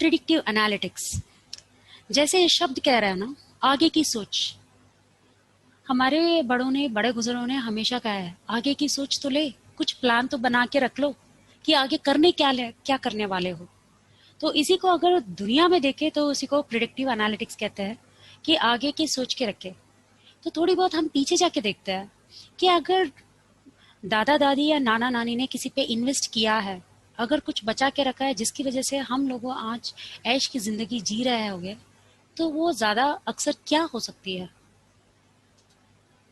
Predictive analytics. जैसे ये शब्द कह रहा है ना, आगे की सोच। हमारे बड़ों ने, बड़े बुजुर्गों ने हमेशा कहा है, आगे की सोच तो ले, कुछ प्लान तो बना के रख लो कि आगे करने क्या करने वाले हो। तो इसी को अगर दुनिया में देखें तो उसी को प्रिडिक्टिव एनालिटिक्स कहते हैं कि आगे की सोच के रखे। तो थोड़ी बहुत हम पीछे जाके देखते हैं कि अगर दादा दादी या नाना नानी ने किसी पे इन्वेस्ट किया है, अगर कुछ बचा के रखा है जिसकी वजह से हम लोग आज ऐश की जिंदगी जी रहे होंगे, तो वो ज्यादा अक्सर क्या हो सकती है।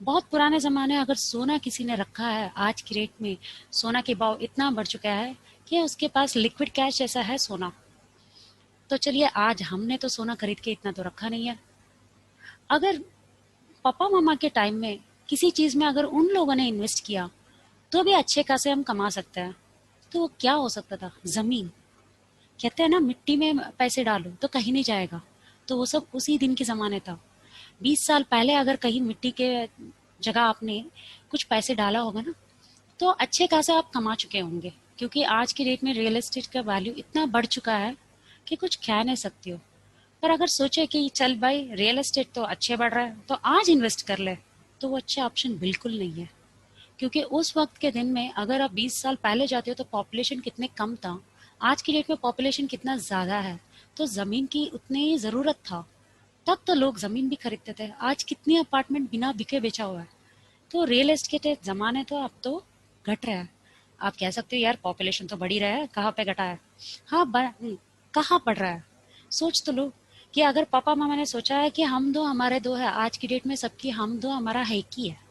बहुत पुराने जमाने अगर सोना किसी ने रखा है, आज की रेट में सोना के भाव इतना बढ़ चुका है कि उसके पास लिक्विड कैश जैसा है सोना। तो चलिए, आज हमने तो सोना खरीद के इतना तो रखा नहीं है। अगर पापा मामा के टाइम में किसी चीज में अगर उन लोगों ने इन्वेस्ट किया तो भी अच्छे खासे हम कमा सकते हैं। तो वो क्या हो सकता था? जमीन। कहते हैं ना, मिट्टी में पैसे डालो तो कहीं नहीं जाएगा। तो वो सब उसी दिन के जमाने था। 20 साल पहले अगर कहीं मिट्टी के जगह आपने कुछ पैसे डाला होगा ना, तो अच्छे खासे आप कमा चुके होंगे। क्योंकि आज की डेट में रियल एस्टेट का वैल्यू इतना बढ़ चुका है कि कुछ कह नहीं सकती हो। पर अगर सोचे कि चल भाई, रियल एस्टेट तो अच्छे बढ़ रहा है तो आज इन्वेस्ट कर ले, तो वो अच्छा ऑप्शन बिल्कुल नहीं है। क्योंकि उस वक्त के दिन में अगर आप 20 साल पहले जाते हो तो पॉपुलेशन कितने कम था, आज की डेट में पॉपुलेशन कितना ज्यादा है। तो जमीन की उतनी जरूरत था, तब तो लोग जमीन भी खरीदते थे। आज कितने अपार्टमेंट बिना बिके बेचा हुआ है। तो रियल एस्टेट जमाने तो अब तो घट रहा है। आप कह सकते हो यार, पॉपुलेशन तो बढ़ ही रहा है, कहाँ पे घटा है? हाँ, कहाँ बढ़ रहा है? सोच तो लो कि अगर पापा मामा ने सोचा है कि हम दो हमारे दो है, आज की डेट में सबकी हम दो हमारा है एक ही है।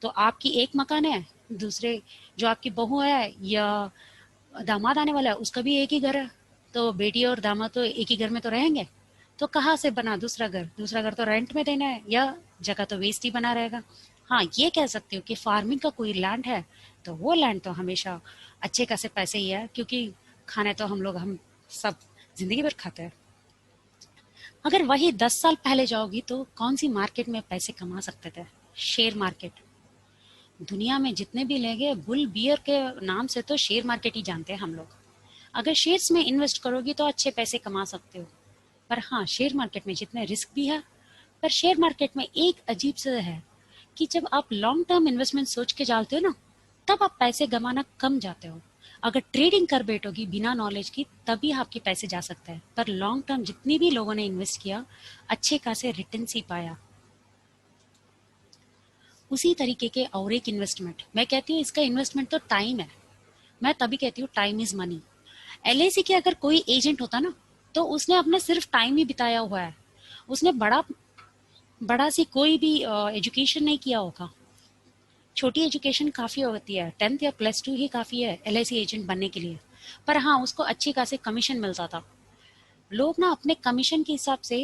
तो आपकी एक मकान है, दूसरे जो आपकी बहू है या दामाद आने वाला है उसका भी एक ही घर है। तो बेटी और दामाद तो एक ही घर में तो रहेंगे। तो कहाँ से बना दूसरा घर? दूसरा घर तो रेंट में देना है, या जगह तो वेस्ट ही बना रहेगा। हाँ, ये कह सकते हो कि फार्मिंग का कोई लैंड है तो वो लैंड तो हमेशा अच्छे खासे पैसे ही है, क्योंकि खाने तो हम सब जिंदगी भर खाते हैं। अगर वही 10 साल पहले जाओगी तो कौन सी मार्केट में पैसे कमा सकते थे? Share market. दुनिया में जितने भी लेंगे, बुल बियर के नाम से तो शेयर मार्केट ही जानते हैं हम लोग। अगर शेयर्स में इन्वेस्ट करोगी तो अच्छे पैसे कमा सकते हो। पर हाँ, शेयर मार्केट में जितने रिस्क भी है, पर शेयर मार्केट में एक अजीब सा है कि जब आप लॉन्ग टर्म इन्वेस्टमेंट सोच के डालते हो ना, तब आप पैसे गंवाना कम जाते हो। अगर ट्रेडिंग कर बैठोगी बिना नॉलेज की, तभी आपके पैसे जा सकते हैं। पर लॉन्ग टर्म जितनी भी लोगों ने इन्वेस्ट किया, अच्छे खासे रिटर्न ही पाया। उसी तरीके के और एक इन्वेस्टमेंट, मैं कहती हूँ इसका इन्वेस्टमेंट तो टाइम है। मैं तभी कहती हूँ टाइम इज मनी। एलआईसी के अगर कोई एजेंट होता ना, तो उसने अपने सिर्फ टाइम ही बिताया हुआ है। उसने बड़ा बड़ा सी कोई भी एजुकेशन नहीं किया होगा। छोटी एजुकेशन काफी होती है, 10th या +2 ही काफी है एलआईसी एजेंट बनने के लिए। पर हाँ, उसको अच्छी खासी कमीशन मिलता था। लोग ना अपने कमीशन के हिसाब से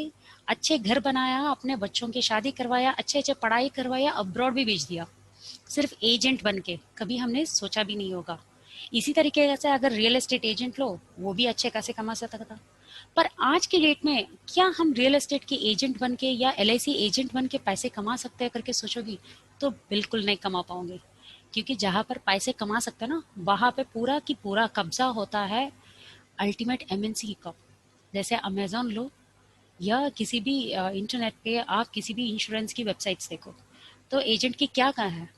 अच्छे घर बनाया, अपने बच्चों की शादी करवाया, अच्छे अच्छे पढ़ाई करवाया, अब्रॉड भी भेज दिया, सिर्फ एजेंट बन के। कभी हमने सोचा भी नहीं होगा। इसी तरीके से अगर रियल एस्टेट एजेंट लो, वो भी अच्छे खासे कमा सकता था। पर आज की डेट में क्या हम रियल एस्टेट के एजेंट बन के या एलआईसी एजेंट बन के पैसे कमा सकते हैं करके सोचोगी, तो बिल्कुल नहीं कमा पाओगे। क्योंकि जहां पर पैसे कमा सकते हैं ना, वहां पे पूरा की पूरा कब्जा होता है अल्टीमेट एमएनसी का। जैसे अमेजोन लो, या किसी भी इंटरनेट पे आप किसी भी इंश्योरेंस की वेबसाइट्स देखो, तो एजेंट की क्या कहा है?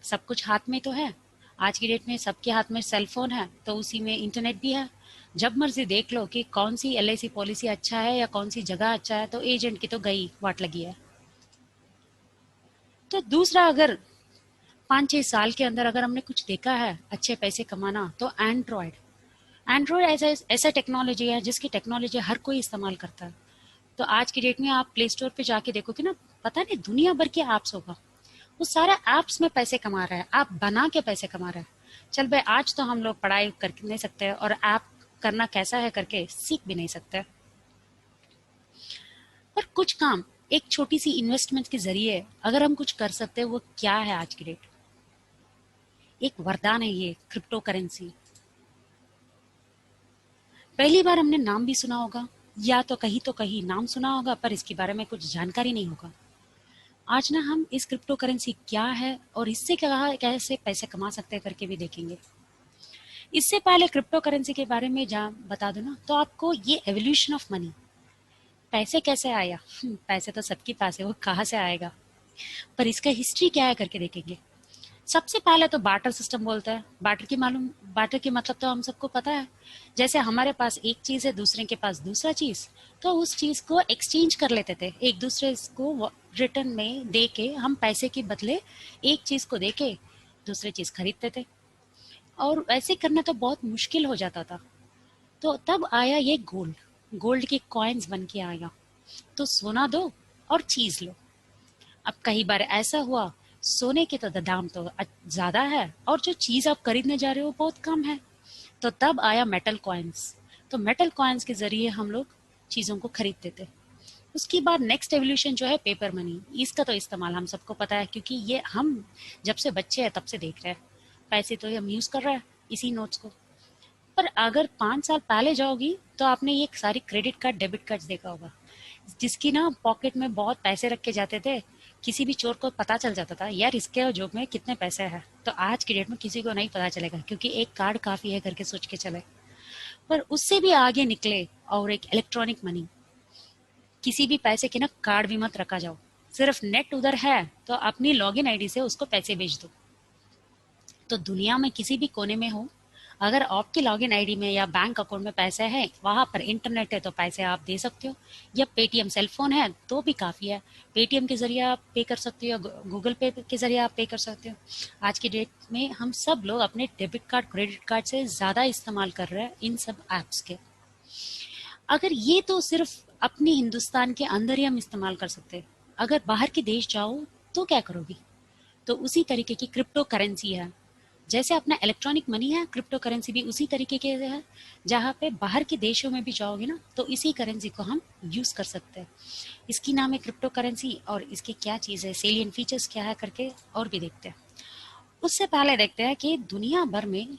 सब कुछ हाथ में तो है। आज की डेट में सबके हाथ में सेल फोन है, तो उसी में इंटरनेट भी है। जब मर्जी देख लो कि कौन सी एलआईसी पॉलिसी अच्छा है या कौन सी जगह अच्छा है, तो एजेंट की तो गई वाट लगी है। तो दूसरा, अगर 5-6 साल के अंदर अगर हमने कुछ देखा है अच्छे पैसे कमाना, तो एंड्रॉयड। एंड्रॉयड ऐसा ऐसा टेक्नोलॉजी है जिसकी टेक्नोलॉजी हर कोई इस्तेमाल करता है। तो आज की डेट में आप प्ले स्टोर पे जाके देखोगे ना, पता नहीं दुनिया भर के ऐप्स होगा। वो सारा ऐप्स में पैसे कमा रहा है, ऐप बना के पैसे कमा रहा है। चल भाई, आज तो हम लोग पढ़ाई कर नहीं सकते और ऐप करना कैसा है करके सीख भी नहीं सकते। पर कुछ काम एक छोटी सी इन्वेस्टमेंट के जरिए अगर हम कुछ कर सकते हैं, वो क्या है आज की डेट? एक वरदान है ये, क्रिप्टो करेंसी। पहली बार हमने नाम भी सुना होगा, या तो कहीं नाम सुना होगा, पर इसके बारे में कुछ जानकारी नहीं होगा। आज ना हम इस क्रिप्टो करेंसी क्या है और इससे क्या कैसे पैसे कमा सकते हैं करके भी देखेंगे। इससे पहले क्रिप्टो करेंसी के बारे में जहाँ बता दूं ना, तो आपको ये एवोल्यूशन ऑफ मनी, पैसे कैसे आया, पैसे तो सबके पास है, वो कहाँ से आएगा, पर इसका हिस्ट्री क्या है करके देखेंगे। सबसे पहले तो बार्टर सिस्टम बोलता है। बार्टर की मतलब तो हम सबको पता है। जैसे हमारे पास एक चीज है, दूसरे के पास दूसरा चीज, तो उस चीज को एक्सचेंज कर लेते थे एक दूसरे को, रिटर्न में दे के हम पैसे के बदले एक चीज को दे के दूसरी चीज खरीदते थे। और ऐसे करना तो बहुत मुश्किल हो जाता था। तो तब आया ये गोल्ड, गोल्ड के कॉइन्स बन के आया। तो सोना दो और चीज लो। अब कई बार ऐसा हुआ, सोने के तो दाम तो ज्यादा है और जो चीज आप खरीदने जा रहे हो बहुत कम है। तो तब आया मेटल कॉइन्स। तो मेटल कॉइन्स के जरिए हम लोग चीजों को खरीदते थे। उसके बाद नेक्स्ट एवोल्यूशन जो है पेपर मनी, इसका तो इस्तेमाल हम सबको पता है, क्योंकि ये हम जब से बच्चे हैं तब से देख रहे हैं। पैसे तो हम यूज कर रहे हैं इसी नोट्स को। पर अगर 5 साल पहले जाओगी तो आपने ये सारी क्रेडिट कार्ड डेबिट कार्ड देखा होगा, जिसकी ना पॉकेट में बहुत पैसे रख के जाते थे। किसी भी चोर को पता चल जाता था यार इसके जेब में कितने पैसे हैं। तो आज की डेट में किसी को नहीं पता चलेगा, क्योंकि एक कार्ड काफी है करके सोच के चले। पर उससे भी आगे निकले और एक इलेक्ट्रॉनिक मनी। किसी भी पैसे की ना कार्ड भी मत रखा जाओ, सिर्फ नेट उधर है तो अपनी लॉगिन आईडी से उसको पैसे भेज दो। तो दुनिया में किसी भी कोने में हो, अगर आपकी लॉगिन आईडी में या बैंक अकाउंट में पैसे हैं, वहां पर इंटरनेट है तो पैसे आप दे सकते हो। या पेटीएम सेल फोन है तो भी काफी है, पेटीएम के जरिए आप पे कर सकते हो, गूगल पे के जरिए आप पे कर सकते हो। आज की डेट में हम सब लोग अपने डेबिट कार्ड क्रेडिट कार्ड से ज्यादा इस्तेमाल कर रहे हैं इन सब एप्स के। अगर ये तो सिर्फ अपने हिंदुस्तान के अंदर ही हम इस्तेमाल कर सकते हैं, अगर बाहर के देश जाओ तो क्या करोगी। तो उसी तरीके की क्रिप्टो करेंसी है। जैसे अपना इलेक्ट्रॉनिक मनी है, क्रिप्टो करेंसी भी उसी तरीके के है। जहाँ पे बाहर के देशों में भी जाओगे ना तो इसी करेंसी को हम यूज कर सकते हैं। इसकी नाम है क्रिप्टो करेंसी, और इसकी क्या चीज है, सेलियन फीचर्स क्या है करके और भी देखते हैं। उससे पहले देखते हैं कि दुनिया भर में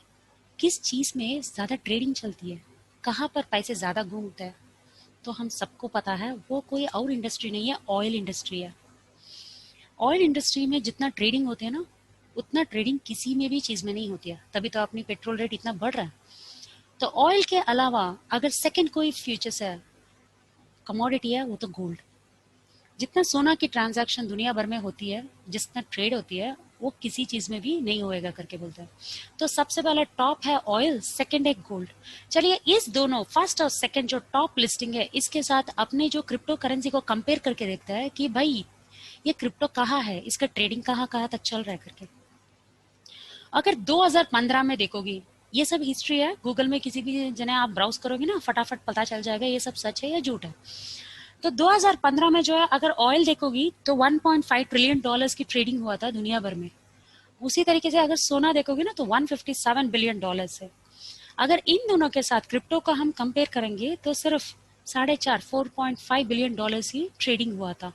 किस चीज में ज्यादा ट्रेडिंग चलती है, कहाँ पर पैसे ज्यादा घूमते हैं। तो हम सबको पता है वो कोई और इंडस्ट्री नहीं है, ऑयल इंडस्ट्री है। ऑयल इंडस्ट्री में जितना ट्रेडिंग होते हैं ना, उतना ट्रेडिंग किसी में भी चीज में नहीं होती है, तभी तो अपनी पेट्रोल रेट इतना बढ़ रहा है। तो ऑयल के अलावा अगर सेकंड कोई फ्यूचर्स है, कमोडिटी है, वो तो गोल्ड। जितना सोना की ट्रांजैक्शन दुनिया भर में होती है, जितना ट्रेड होती है, वो किसी चीज में भी नहीं होएगा करके बोलते हैं। तो सबसे पहला टॉप है ऑयल, सेकंड है गोल्ड। चलिए इस दोनों फर्स्ट और सेकंड जो टॉप लिस्टिंग है, इसके साथ अपने जो क्रिप्टो करेंसी को कंपेयर करके देखता है कि भाई ये क्रिप्टो कहाँ है, इसका ट्रेडिंग कहाँ कहाँ तक चल रहा है करके। अगर 2015 में देखोगी, ये सब हिस्ट्री है, गूगल में किसी भी जने आप ब्राउज करोगे ना फटाफट पता चल जाएगा ये सब सच है या झूठ है। तो 2015 में जो है अगर ऑयल देखोगी तो 1.5 ट्रिलियन डॉलर्स की ट्रेडिंग हुआ था दुनिया भर में। उसी तरीके से अगर सोना देखोगे ना तो 157 बिलियन डॉलर्स है। अगर इन दोनों के साथ क्रिप्टो का हम कंपेयर करेंगे तो सिर्फ 4.5 बिलियन डॉलर्स की ट्रेडिंग हुआ था।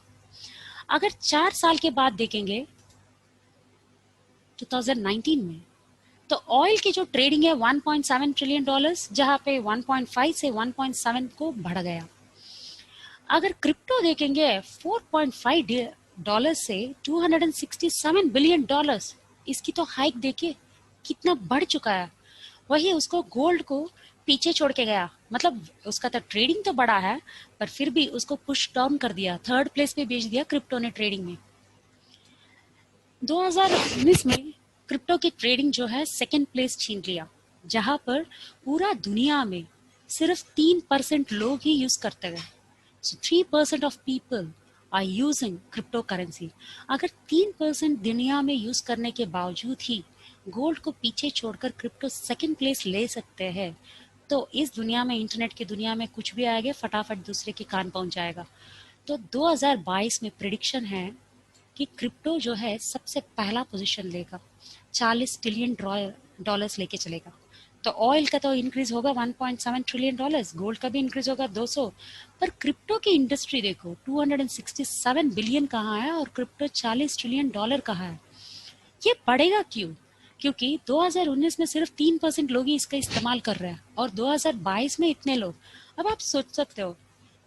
अगर 4 साल के बाद देखेंगे 2019 में, तो ऑयल की जो ट्रेडिंग है 1.7 ट्रिलियन डॉलर्स, जहां पे 1.5 से 1.7 को बढ़ गया। अगर क्रिप्टो देखेंगे 4.5 डॉलर से 267 बिलियन डॉलर्स, इसकी तो हाइक देखिए कितना बढ़ चुका है। वही उसको गोल्ड को पीछे छोड़ के गया, मतलब उसका तो ट्रेडिंग तो बढ़ा है पर फिर भी उसको पुश डाउन कर दिया, थर्ड प्लेस पे भेज दिया क्रिप्टो ने ट्रेडिंग में। 2019 में क्रिप्टो की ट्रेडिंग जो है सेकंड प्लेस छीन लिया, जहां पर पूरा दुनिया में सिर्फ 3% लोग ही यूज करते हैं। So 3% of people are using crypto currency. अगर 3% दुनिया में यूज करने के बावजूद ही गोल्ड को पीछे छोड़कर क्रिप्टो सेकंड प्लेस ले सकते हैं, तो इस दुनिया में, इंटरनेट की दुनिया में कुछ भी आएगा फटाफट दूसरे के कान पहुंच जाएगा। तो 2022 में प्रिडिक्शन है कि क्रिप्टो जो है सबसे पहला पोजीशन लेगा, 40 ट्रिलियन डॉलर्स लेके चलेगा। तो ऑयल का तो इंक्रीज होगा 1.7 ट्रिलियन डॉलर्स, गोल्ड का भी इंक्रीज होगा 200, पर क्रिप्टो की इंडस्ट्री देखो 267 बिलियन कहाँ है और क्रिप्टो 40 ट्रिलियन डॉलर कहाँ है। ये बढ़ेगा क्यों? क्योंकि 2019 में सिर्फ 3% लोग ही इसका इस्तेमाल कर रहे हैं और 2022 में इतने लोग। अब आप सोच सकते हो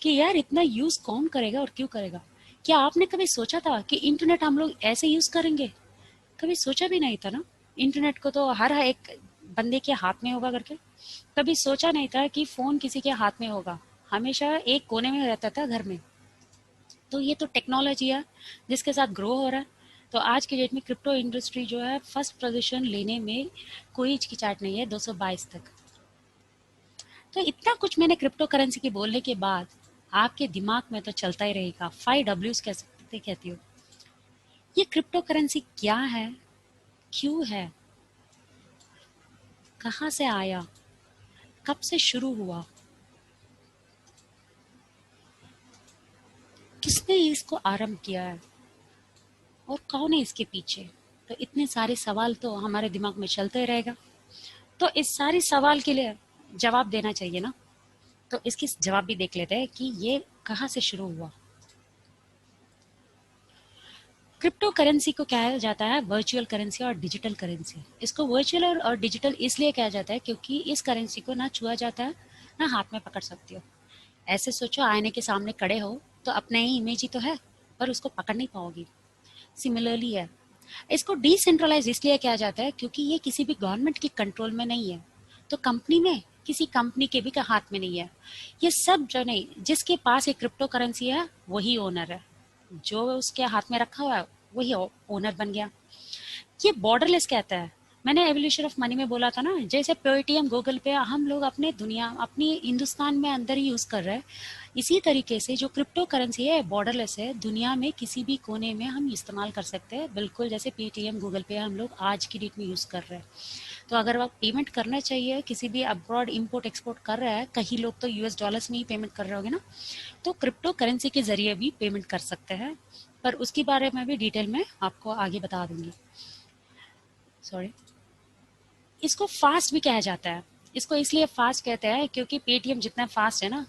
कि यार इतना यूज कौन करेगा और क्यों करेगा। क्या आपने कभी सोचा था कि इंटरनेट हम लोग ऐसे यूज करेंगे? कभी सोचा भी नहीं था ना। इंटरनेट को तो हर एक बंदे के हाथ में होगा करके? कभी सोचा नहीं था कि फोन किसी के हाथ में होगा, हमेशा एक कोने में रहता था घर में। तो ये तो टेक्नोलॉजी है जिसके साथ ग्रो हो रहा है। तो आज की डेट में क्रिप्टो इंडस्ट्री जो है फर्स्ट पोजीशन लेने में कोई हिचकिचाहट नहीं है 222 तक। तो इतना कुछ मैंने क्रिप्टो करेंसी की बोलने के बाद आपके दिमाग में तो चलता ही रहेगा 5 Ws कह सकते कहती हो। ये क्रिप्टो करेंसी क्या है, क्यों है, कहाँ से आया, कब से शुरू हुआ, किसने इसको आरंभ किया है और कौन है इसके पीछे? तो इतने सारे सवाल तो हमारे दिमाग में चलते रहेगा। तो इस सारी सवाल के लिए जवाब देना चाहिए ना। तो इसकी जवाब भी देख लेते हैं कि ये कहाँ से शुरू हुआ। क्रिप्टो करेंसी को कहा जाता है वर्चुअल करेंसी और डिजिटल करेंसी। इसको वर्चुअल और डिजिटल इसलिए कहा जाता है क्योंकि इस करेंसी को ना छुआ जाता है ना हाथ में पकड़ सकती हो। ऐसे सोचो, आईने के सामने खड़े हो तो अपने ही इमेज ही तो है, पर उसको पकड़ नहीं पाओगी। सिमिलरली है, इसको डिसेंट्रलाइज इसलिए किया जाता है क्योंकि ये किसी भी गवर्नमेंट के कंट्रोल में नहीं है। तो कंपनी में किसी कंपनी के भी का हाथ में नहीं है। ये सब जो नहीं, जिसके पास एक क्रिप्टो करेंसी है वही ओनर है। जो उसके हाथ में रखा हुआ है वही ओनर बन गया। ये बॉर्डरलेस कहता है। मैंने एवोल्यूशन ऑफ मनी में बोला था ना, जैसे पेटीएम गूगल पे हम लोग अपने दुनिया अपनी हिंदुस्तान में अंदर ही यूज कर रहे हैं, इसी तरीके से जो क्रिप्टो करेंसी है बॉर्डरलेस है, दुनिया में किसी भी कोने में हम इस्तेमाल कर सकते हैं, बिल्कुल जैसे पेटीएम गूगल पे हम लोग आज की डेट में यूज कर रहे हैं। तो अगर आप पेमेंट करना चाहिए, किसी भी अब्रॉड इंपोर्ट एक्सपोर्ट कर रहा है, कहीं लोग तो यूएस डॉलर्स में ही पेमेंट कर रहे होंगे ना, तो क्रिप्टो करेंसी के जरिए भी पेमेंट कर सकते हैं। पर उसके बारे में भी डिटेल में आपको आगे बता दूंगी। सॉरी। इसको फास्ट भी कहा जाता है। इसको इसलिए फास्ट कहते हैं क्योंकि पेटीएम जितना फास्ट है ना,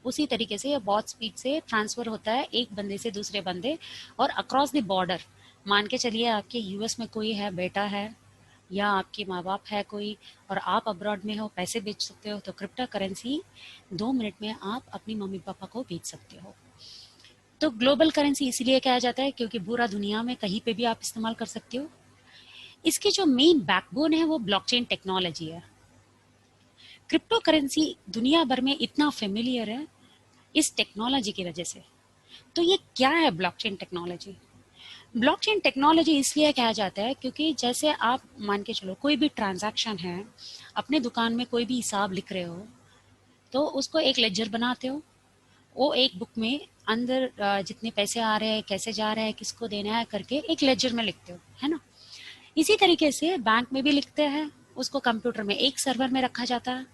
उसी तरीके से ये बहुत स्पीड से ट्रांसफर होता है एक बंदे से दूसरे बंदे और अक्रॉस द बॉर्डर। मान के चलिए आपके यूएस में कोई है, बेटा है, या आपके माँ बाप है कोई, और आप अब्रॉड में हो, पैसे भेज सकते हो, तो क्रिप्टो करेंसी 2 मिनट में आप अपनी मम्मी पापा को भेज सकते हो। तो ग्लोबल करेंसी इसीलिए कहा जाता है क्योंकि पूरा दुनिया में कहीं पे भी आप इस्तेमाल कर सकते हो। इसकी जो मेन बैकबोन है वो ब्लॉकचेन टेक्नोलॉजी है। क्रिप्टो करेंसी दुनिया भर में इतना फेमिलियर है इस टेक्नोलॉजी की वजह से। तो ये क्या है ब्लॉकचेन टेक्नोलॉजी? ब्लॉकचेन टेक्नोलॉजी इसलिए कहा जाता है क्योंकि जैसे आप मान के चलो कोई भी ट्रांजैक्शन है, अपने दुकान में कोई भी हिसाब लिख रहे हो, तो उसको एक लेजर बनाते हो। वो एक बुक में अंदर जितने पैसे आ रहे हैं, कैसे जा रहे हैं, किसको देना है करके एक लेजर में लिखते हो, है ना। इसी तरीके से बैंक में भी लिखते हैं, उसको कंप्यूटर में एक सर्वर में रखा जाता है।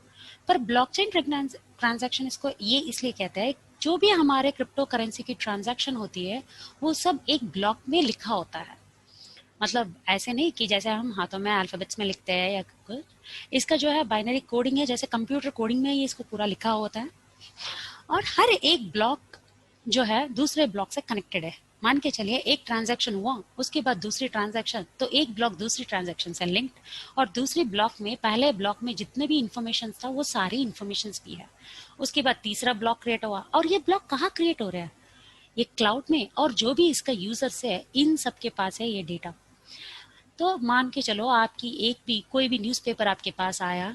पर ब्लॉकचेन ट्रांजैक्शन इसको ये इसलिए कहते हैं, जो भी हमारे क्रिप्टो करेंसी की ट्रांजैक्शन होती है वो सब एक ब्लॉक में लिखा होता है। मतलब ऐसे नहीं कि जैसे हम हाथों में अल्फाबेट्स में लिखते हैं या कुछ। इसका जो है बाइनरी कोडिंग है, जैसे कंप्यूटर कोडिंग में ही इसको पूरा लिखा होता है। और हर एक ब्लॉक जो है दूसरे ब्लॉक से कनेक्टेड है। मान के चलिए एक ट्रांजैक्शन हुआ, उसके बाद दूसरी ट्रांजैक्शन, तो एक ब्लॉक दूसरी ट्रांजैक्शन से लिंक्ड, और दूसरी ब्लॉक में पहले ब्लॉक में जितने भी इंफॉर्मेशन था वो सारी इंफॉर्मेशन भी है। उसके बाद तीसरा ब्लॉक क्रिएट हुआ, और ये ब्लॉक कहाँ क्रिएट हो रहा है? ये क्लाउड में, और जो भी इसका यूजर्स है इन सबके पास है ये डेटा। तो मान के चलो आपकी एक भी कोई भी न्यूज़पेपर आपके पास आया,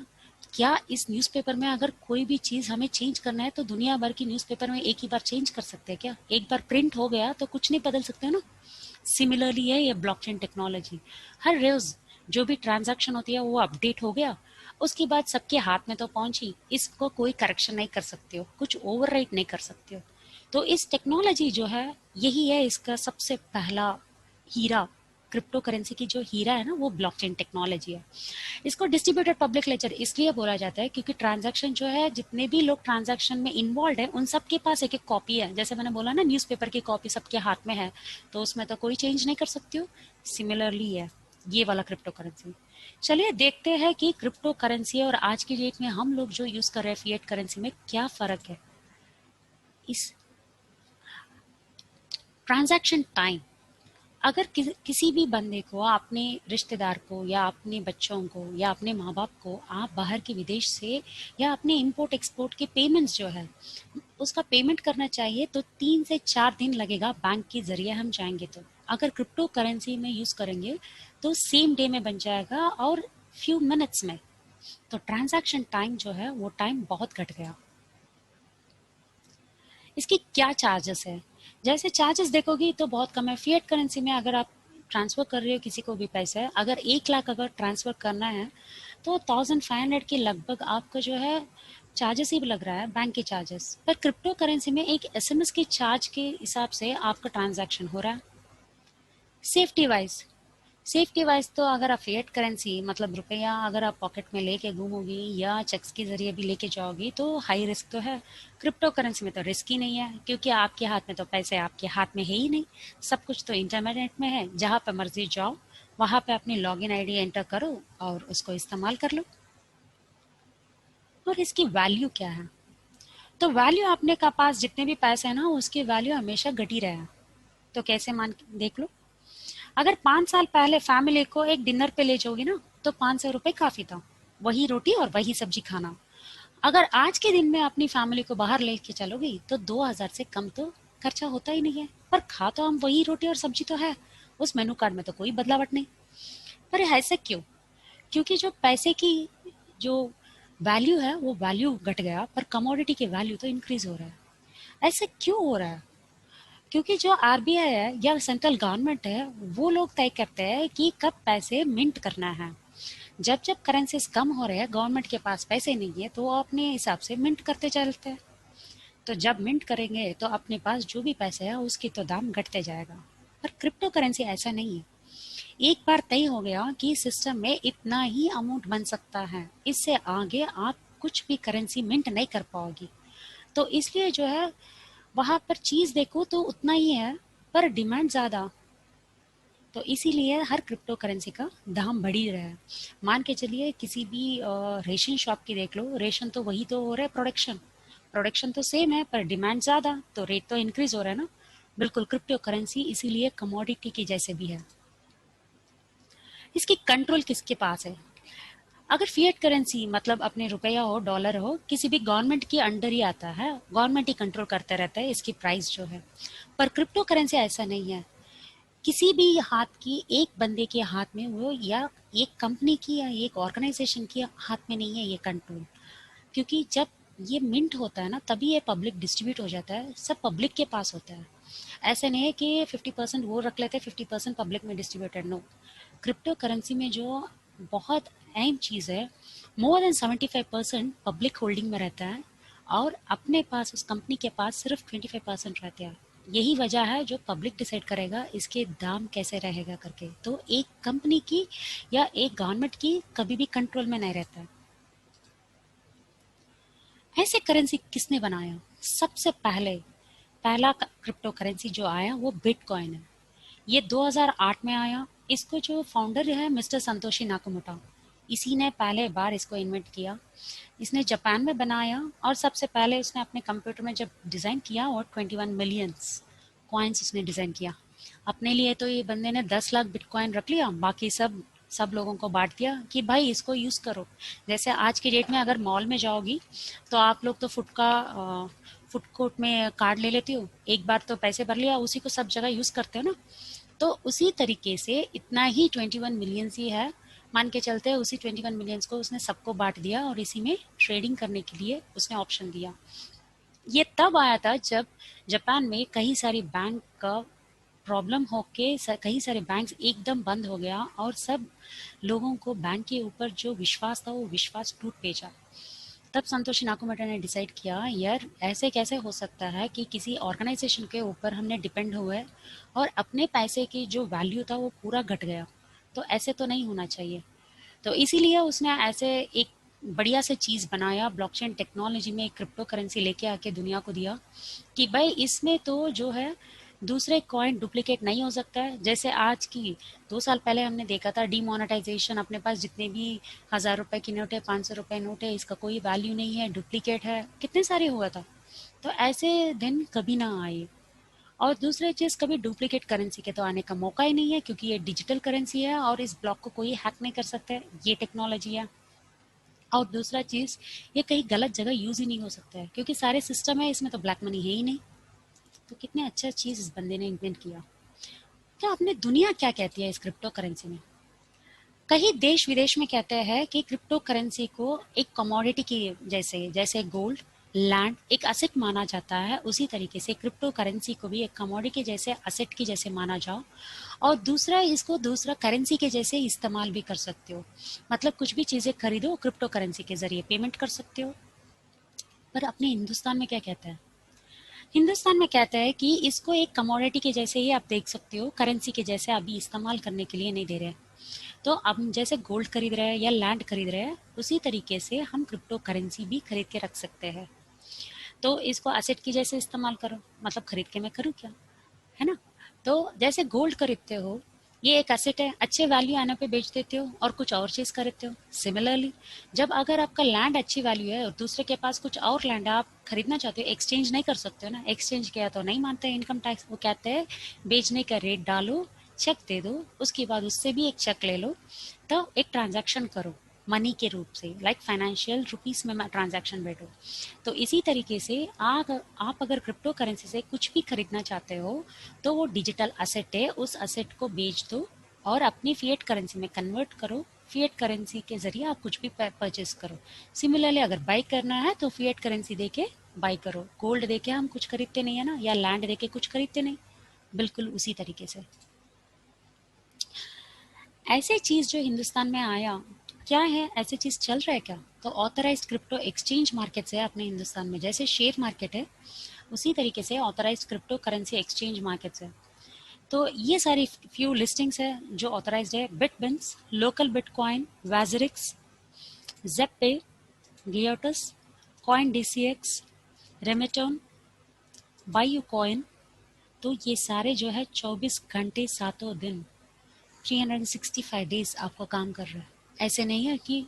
क्या इस न्यूज़पेपर में अगर कोई भी चीज हमें चेंज करना है तो दुनिया भर की न्यूज़पेपर में एक ही बार चेंज कर सकते हैं क्या? एक बार प्रिंट हो गया तो कुछ नहीं बदल सकते ना। सिमिलरली है ये ब्लॉकचेन टेक्नोलॉजी। हर रोज जो भी ट्रांजैक्शन होती है वो अपडेट हो गया, उसके बाद सबके हाथ में तो पहुंची, इसको कोई करेक्शन नहीं कर सकते हो, कुछ ओवरराइट नहीं कर सकते हो। तो इस टेक्नोलॉजी जो है यही है इसका सबसे पहला हीरा। क्रिप्टो करेंसी की जो हीरा है ना वो ब्लॉकचेन टेक्नोलॉजी है। इसको डिस्ट्रीब्यूटेड पब्लिक लेजर इसलिए बोला जाता है क्योंकि ट्रांजैक्शन जो है, जितने भी लोग ट्रांजैक्शन में इन्वॉल्व है उन सबके पास एक एक कॉपी है। जैसे मैंने बोला ना न्यूज़पेपर की कॉपी सबके हाथ में है, तो उसमें तो कोई चेंज नहीं कर सकती हो। सिमिलरली है ये वाला क्रिप्टो करेंसी। चलिए देखते हैं कि क्रिप्टो करेंसी और आज की डेट में हम लोग जो यूज कर रहे हैं फिएट करेंसी में क्या फर्क है। इस ट्रांजैक्शन टाइम, अगर किसी भी बंदे को, अपने रिश्तेदार को या अपने बच्चों को या अपने माँ बाप को आप बाहर के विदेश से या अपने इंपोर्ट एक्सपोर्ट के पेमेंट्स जो है उसका पेमेंट करना चाहिए, तो 3 से 4 दिन लगेगा बैंक के जरिए हम जाएंगे। तो अगर क्रिप्टो करेंसी में यूज करेंगे तो सेम डे में बन जाएगा और फ्यू मिनट्स में। तो ट्रांजैक्शन टाइम जो है वो टाइम बहुत घट गया। इसकी क्या चार्जेस है? जैसे चार्जेस देखोगी तो बहुत कम है। फिएट करेंसी में अगर आप ट्रांसफर कर रहे हो किसी को भी पैसा, अगर 1 लाख अगर ट्रांसफर करना है तो 1500 के लगभग आपका जो है चार्जेस ही लग रहा है, बैंक के चार्जेस। पर क्रिप्टो करेंसी में एक एसएमएस के चार्ज के हिसाब से आपका ट्रांजैक्शन हो रहा है। सेफ्टी वाइज, सेफ्टी वाइज तो अगर आप फिएट करेंसी मतलब रुपया अगर आप पॉकेट में लेके घूमोगी या चेक्स के जरिए भी लेके जाओगी तो हाई रिस्क तो है। क्रिप्टो करेंसी में तो रिस्क ही नहीं है, क्योंकि आपके हाथ में तो पैसे आपके हाथ में है ही नहीं। सब कुछ तो इंटरनेट में है, जहाँ पे मर्जी जाओ वहाँ पे अपनी लॉगिन आईडी एंटर करो और उसको इस्तेमाल कर लो। और इसकी वैल्यू क्या है? तो वैल्यू आपने का पास जितने भी पैसे है ना उसकी वैल्यू हमेशा घटी रहा है। तो कैसे मान देख लो, अगर 5 साल पहले फैमिली को एक डिनर पे ले जाओगी ना तो 500 रुपए काफी था, वही रोटी और वही सब्जी खाना। अगर आज के दिन में अपनी फैमिली को बाहर लेके चलोगी तो 2000 से कम तो खर्चा होता ही नहीं है। पर खा तो हम वही रोटी और सब्जी तो है, उस मेनू कार्ड में तो कोई बदलावट नहीं। पर ऐसा क्यों? क्योंकि जो पैसे की जो वैल्यू है वो वैल्यू घट गया, पर कमोडिटी की वैल्यू तो इंक्रीज हो रहा है। ऐसे क्यों हो रहा है? क्योंकि जो आरबीआई है या सेंट्रल गवर्नमेंट है वो लोग तय करते हैं कि कब पैसे मिंट करना है। जब जब करेंसीज कम हो रहे हैं, गवर्नमेंट के पास पैसे नहीं है, तो वो अपने हिसाब से मिंट करते चलते हैं। तो जब मिंट करेंगे तो अपने पास जो भी पैसे है उसकी तो दाम घटते जाएगा। पर क्रिप्टो करेंसी ऐसा नहीं है। एक बार तय हो गया कि सिस्टम में इतना ही अमाउंट बन सकता है, इससे आगे आप कुछ भी करेंसी मिंट नहीं कर पाओगी। तो इसलिए जो है वहां पर चीज देखो तो उतना ही है, पर डिमांड ज्यादा। तो इसीलिए हर क्रिप्टो करेंसी का दाम बढ़ ही रहा है। मान के चलिए किसी भी रेशन शॉप की देख लो, रेशन तो वही तो हो रहा है, प्रोडक्शन प्रोडक्शन तो सेम है, पर डिमांड ज्यादा तो रेट तो इंक्रीज हो रहा है ना। बिल्कुल क्रिप्टो करेंसी इसीलिए कमोडिटी की जैसे भी है। इसकी कंट्रोल किसके पास है? अगर फिएट करेंसी मतलब अपने रुपया हो डॉलर हो किसी भी गवर्नमेंट के अंडर ही आता है, गवर्नमेंट ही कंट्रोल करते रहता है इसकी प्राइस जो है। पर क्रिप्टो करेंसी ऐसा नहीं है। किसी भी हाथ की एक बंदे के हाथ में वो, या एक कंपनी की या एक ऑर्गेनाइजेशन के हाथ में नहीं है ये कंट्रोल। क्योंकि जब ये मिंट होता है ना तभी ये पब्लिक डिस्ट्रीब्यूट हो जाता है, सब पब्लिक के पास होता है। ऐसे नहीं है कि 50% वो रख लेते हैं 50% पब्लिक में डिस्ट्रीब्यूटेड, नो। क्रिप्टो करेंसी में जो बहुत अहम चीज़ है, मोर देन 75% पब्लिक होल्डिंग में रहता है और अपने पास उस कंपनी के पास सिर्फ 25% रहते हैं। यही वजह है जो पब्लिक डिसाइड करेगा इसके दाम कैसे रहेगा करके। तो एक कंपनी की या एक गवर्नमेंट की कभी भी कंट्रोल में नहीं रहता है। ऐसे करेंसी किसने बनाया? सबसे पहले पहला क्रिप्टो करेंसी जो आया वो बिटकॉइन है। ये 2008 में आया। इसको जो फाउंडर है मिस्टर संतोशी नाकामोटो, इसी ने पहले बार इसको इन्वेंट किया। इसने जापान में बनाया और सबसे पहले उसने अपने कंप्यूटर में जब डिज़ाइन किया और 21 मिलियंस कॉइन्स उसने डिज़ाइन किया अपने लिए। तो ये बंदे ने 10 लाख बिटकॉइन रख लिया, बाकी सब सब लोगों को बांट दिया कि भाई इसको यूज़ करो। जैसे आज की डेट में अगर मॉल में जाओगी तो आप लोग तो फुड कोर्ट में कार्ड ले लेती हो, एक बार तो पैसे भर लिया उसी को सब जगह यूज़ करते हो ना। तो उसी तरीके से इतना ही 21 मिलियंस ही है, मान के चलते हैं उसी 21 मिलियंस को उसने सबको बांट दिया और इसी में ट्रेडिंग करने के लिए उसने ऑप्शन दिया। ये तब आया था जब जापान में कई सारी बैंक का प्रॉब्लम होके कई सारे बैंक्स एकदम बंद हो गया और सब लोगों को बैंक के ऊपर जो विश्वास था वो विश्वास टूट पेचा। तब संतोषी नाकामोटो ने डिसाइड किया यार ऐसे कैसे हो सकता है कि किसी ऑर्गेनाइजेशन के ऊपर हमने डिपेंड हुए और अपने पैसे की जो वैल्यू था वो पूरा घट गया। तो ऐसे तो नहीं होना चाहिए। तो इसीलिए उसने ऐसे एक बढ़िया से चीज़ बनाया, ब्लॉकचेन टेक्नोलॉजी में एक क्रिप्टो करेंसी लेके आके दुनिया को दिया कि भाई इसमें तो जो है दूसरे कॉइन डुप्लीकेट नहीं हो सकता है। जैसे आज की 2 साल पहले हमने देखा था डीमोनेटाइजेशन, अपने पास जितने भी 1000 रुपए की नोट है 500 रुपए नोट है इसका कोई वैल्यू नहीं है, डुप्लीकेट है, कितने सारे हुआ था। तो ऐसे दिन कभी ना आए। और दूसरी चीज कभी डुप्लीकेट करेंसी के तो आने का मौका ही नहीं है, क्योंकि ये डिजिटल करेंसी है और इस ब्लॉक को कोई हैक नहीं कर सकता है, ये टेक्नोलॉजी है। और दूसरा चीज ये कहीं गलत जगह यूज ही नहीं हो सकता है क्योंकि सारे सिस्टम है इसमें, तो ब्लैक मनी है ही नहीं। तो कितने अच्छा चीज इस बंदे ने इन्वेंट किया। क्या आपने दुनिया क्या कहती है इस क्रिप्टो करेंसी में? कई देश विदेश में कहते हैं कि क्रिप्टो करेंसी को एक कमोडिटी की जैसे जैसे गोल्ड लैंड एक असेट माना जाता है, उसी तरीके से क्रिप्टो करेंसी को भी एक कमोडिटी जैसे असेट की जैसे माना जाओ। और दूसरा, इसको दूसरा करेंसी के जैसे इस्तेमाल भी कर सकते हो। मतलब कुछ भी चीजें खरीदो क्रिप्टो करेंसी के जरिए पेमेंट कर सकते हो। पर अपने हिंदुस्तान में क्या कहता है? हिंदुस्तान में कहता है कि इसको एक कमोडिटी के जैसे ही आप देख सकते हो, करेंसी के जैसे अभी इस्तेमाल करने के लिए नहीं दे रहे हैं। तो अब हम जैसे गोल्ड खरीद रहे हैं या लैंड खरीद रहे हैं, उसी तरीके से हम क्रिप्टो करेंसी भी खरीद के रख सकते हैं। तो इसको एसेट की जैसे इस्तेमाल करो, मतलब खरीद के मैं करूँ क्या, है ना? तो जैसे गोल्ड खरीदते हो, ये एक एसेट है, अच्छे वैल्यू आने पे बेच देते हो और कुछ और चीज खरीदते हो। सिमिलरली, जब अगर आपका लैंड अच्छी वैल्यू है और दूसरे के पास कुछ और लैंड आप खरीदना चाहते हो, एक्सचेंज नहीं कर सकते हो ना, एक्सचेंज किया तो नहीं मानते इनकम टैक्स। वो कहते हैं बेचने का रेट डालो, चेक दे दो, उसके बाद उससे भी एक चेक ले लो, तो एक ट्रांजैक्शन करो मनी के रूप से, लाइक फाइनेंशियल रुपीस में ट्रांजैक्शन बैठो। तो इसी तरीके से आप अगर क्रिप्टो करेंसी से कुछ भी खरीदना चाहते हो, तो वो डिजिटल असेट है, उस असेट को बेच दो और अपनी फिएट करेंसी में कन्वर्ट करो। फिएट करेंसी के जरिए आप कुछ भी परचेज करो। सिमिलरली अगर बाई करना है तो फिएट करेंसी देके बाई करो। गोल्ड देके हम कुछ खरीदते नहीं है ना, या लैंड देके कुछ खरीदते नहीं। बिल्कुल उसी तरीके से ऐसे चीज जो हिंदुस्तान में आया, क्या है ऐसे चीज चल रहा है क्या? तो ऑथराइज्ड क्रिप्टो एक्सचेंज मार्केट्स है अपने हिंदुस्तान में, जैसे शेयर मार्केट है उसी तरीके से authorised crypto currency exchange markets है। तो ये सारी फ्यू लिस्टिंग्स है जो ऑथराइज्ड है: बिटबिन्स, लोकल बिटकॉइन, वैजरिक्स, जेपे, गियोटस, कॉइन डीसीएक्स, रेमेटोन, बायू कॉइन। तो ये सारे जो है 24 घंटे सातों दिन 365 डेज आपको काम कर रहा है। ऐसे नहीं है कि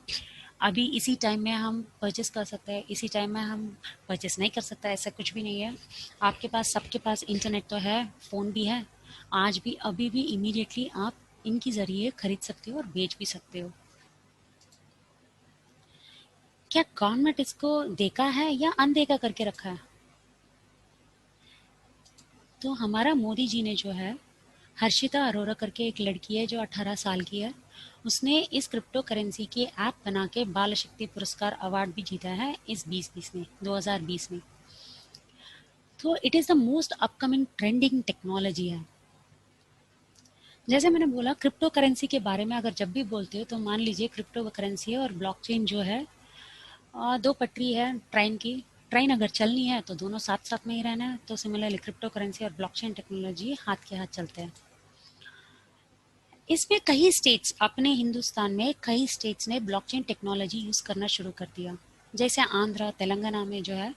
अभी इसी टाइम में हम परचेस कर सकते हैं, इसी टाइम में हम परचेस नहीं कर सकते, ऐसा कुछ भी नहीं है। आपके पास, सबके पास इंटरनेट तो है, फ़ोन भी है। आज भी अभी भी इमीडिएटली आप इनके ज़रिए खरीद सकते हो और बेच भी सकते हो। क्या गवर्नमेंट इसको देखा है या अनदेखा करके रखा है? तो हमारा मोदी जी ने जो है, हर्षिता अरोरा करके एक लड़की है जो 18 साल की है, उसने इस क्रिप्टो करेंसी के ऐप बना के बाल शक्ति पुरस्कार अवार्ड भी जीता है इस 2020 में, 2020 में। तो it is the most upcoming trending technology है। जैसे मैंने बोला, क्रिप्टो करेंसी के बारे में अगर जब भी बोलते हो तो मान लीजिए क्रिप्टो करेंसी है और ब्लॉकचेन जो है, दो पटरी है ट्रेन की। ट्रेन अगर चलनी है तो दोनों साथ साथ में ही रहना है। तो सिमिलरली क्रिप्टो करेंसी और ब्लॉकचेन टेक्नोलॉजी हाथ के हाथ चलते हैं। इसमें कई स्टेट्स, अपने हिंदुस्तान में कई स्टेट्स ने ब्लॉकचेन टेक्नोलॉजी यूज करना शुरू कर दिया। जैसे आंध्र, तेलंगाना में जो है,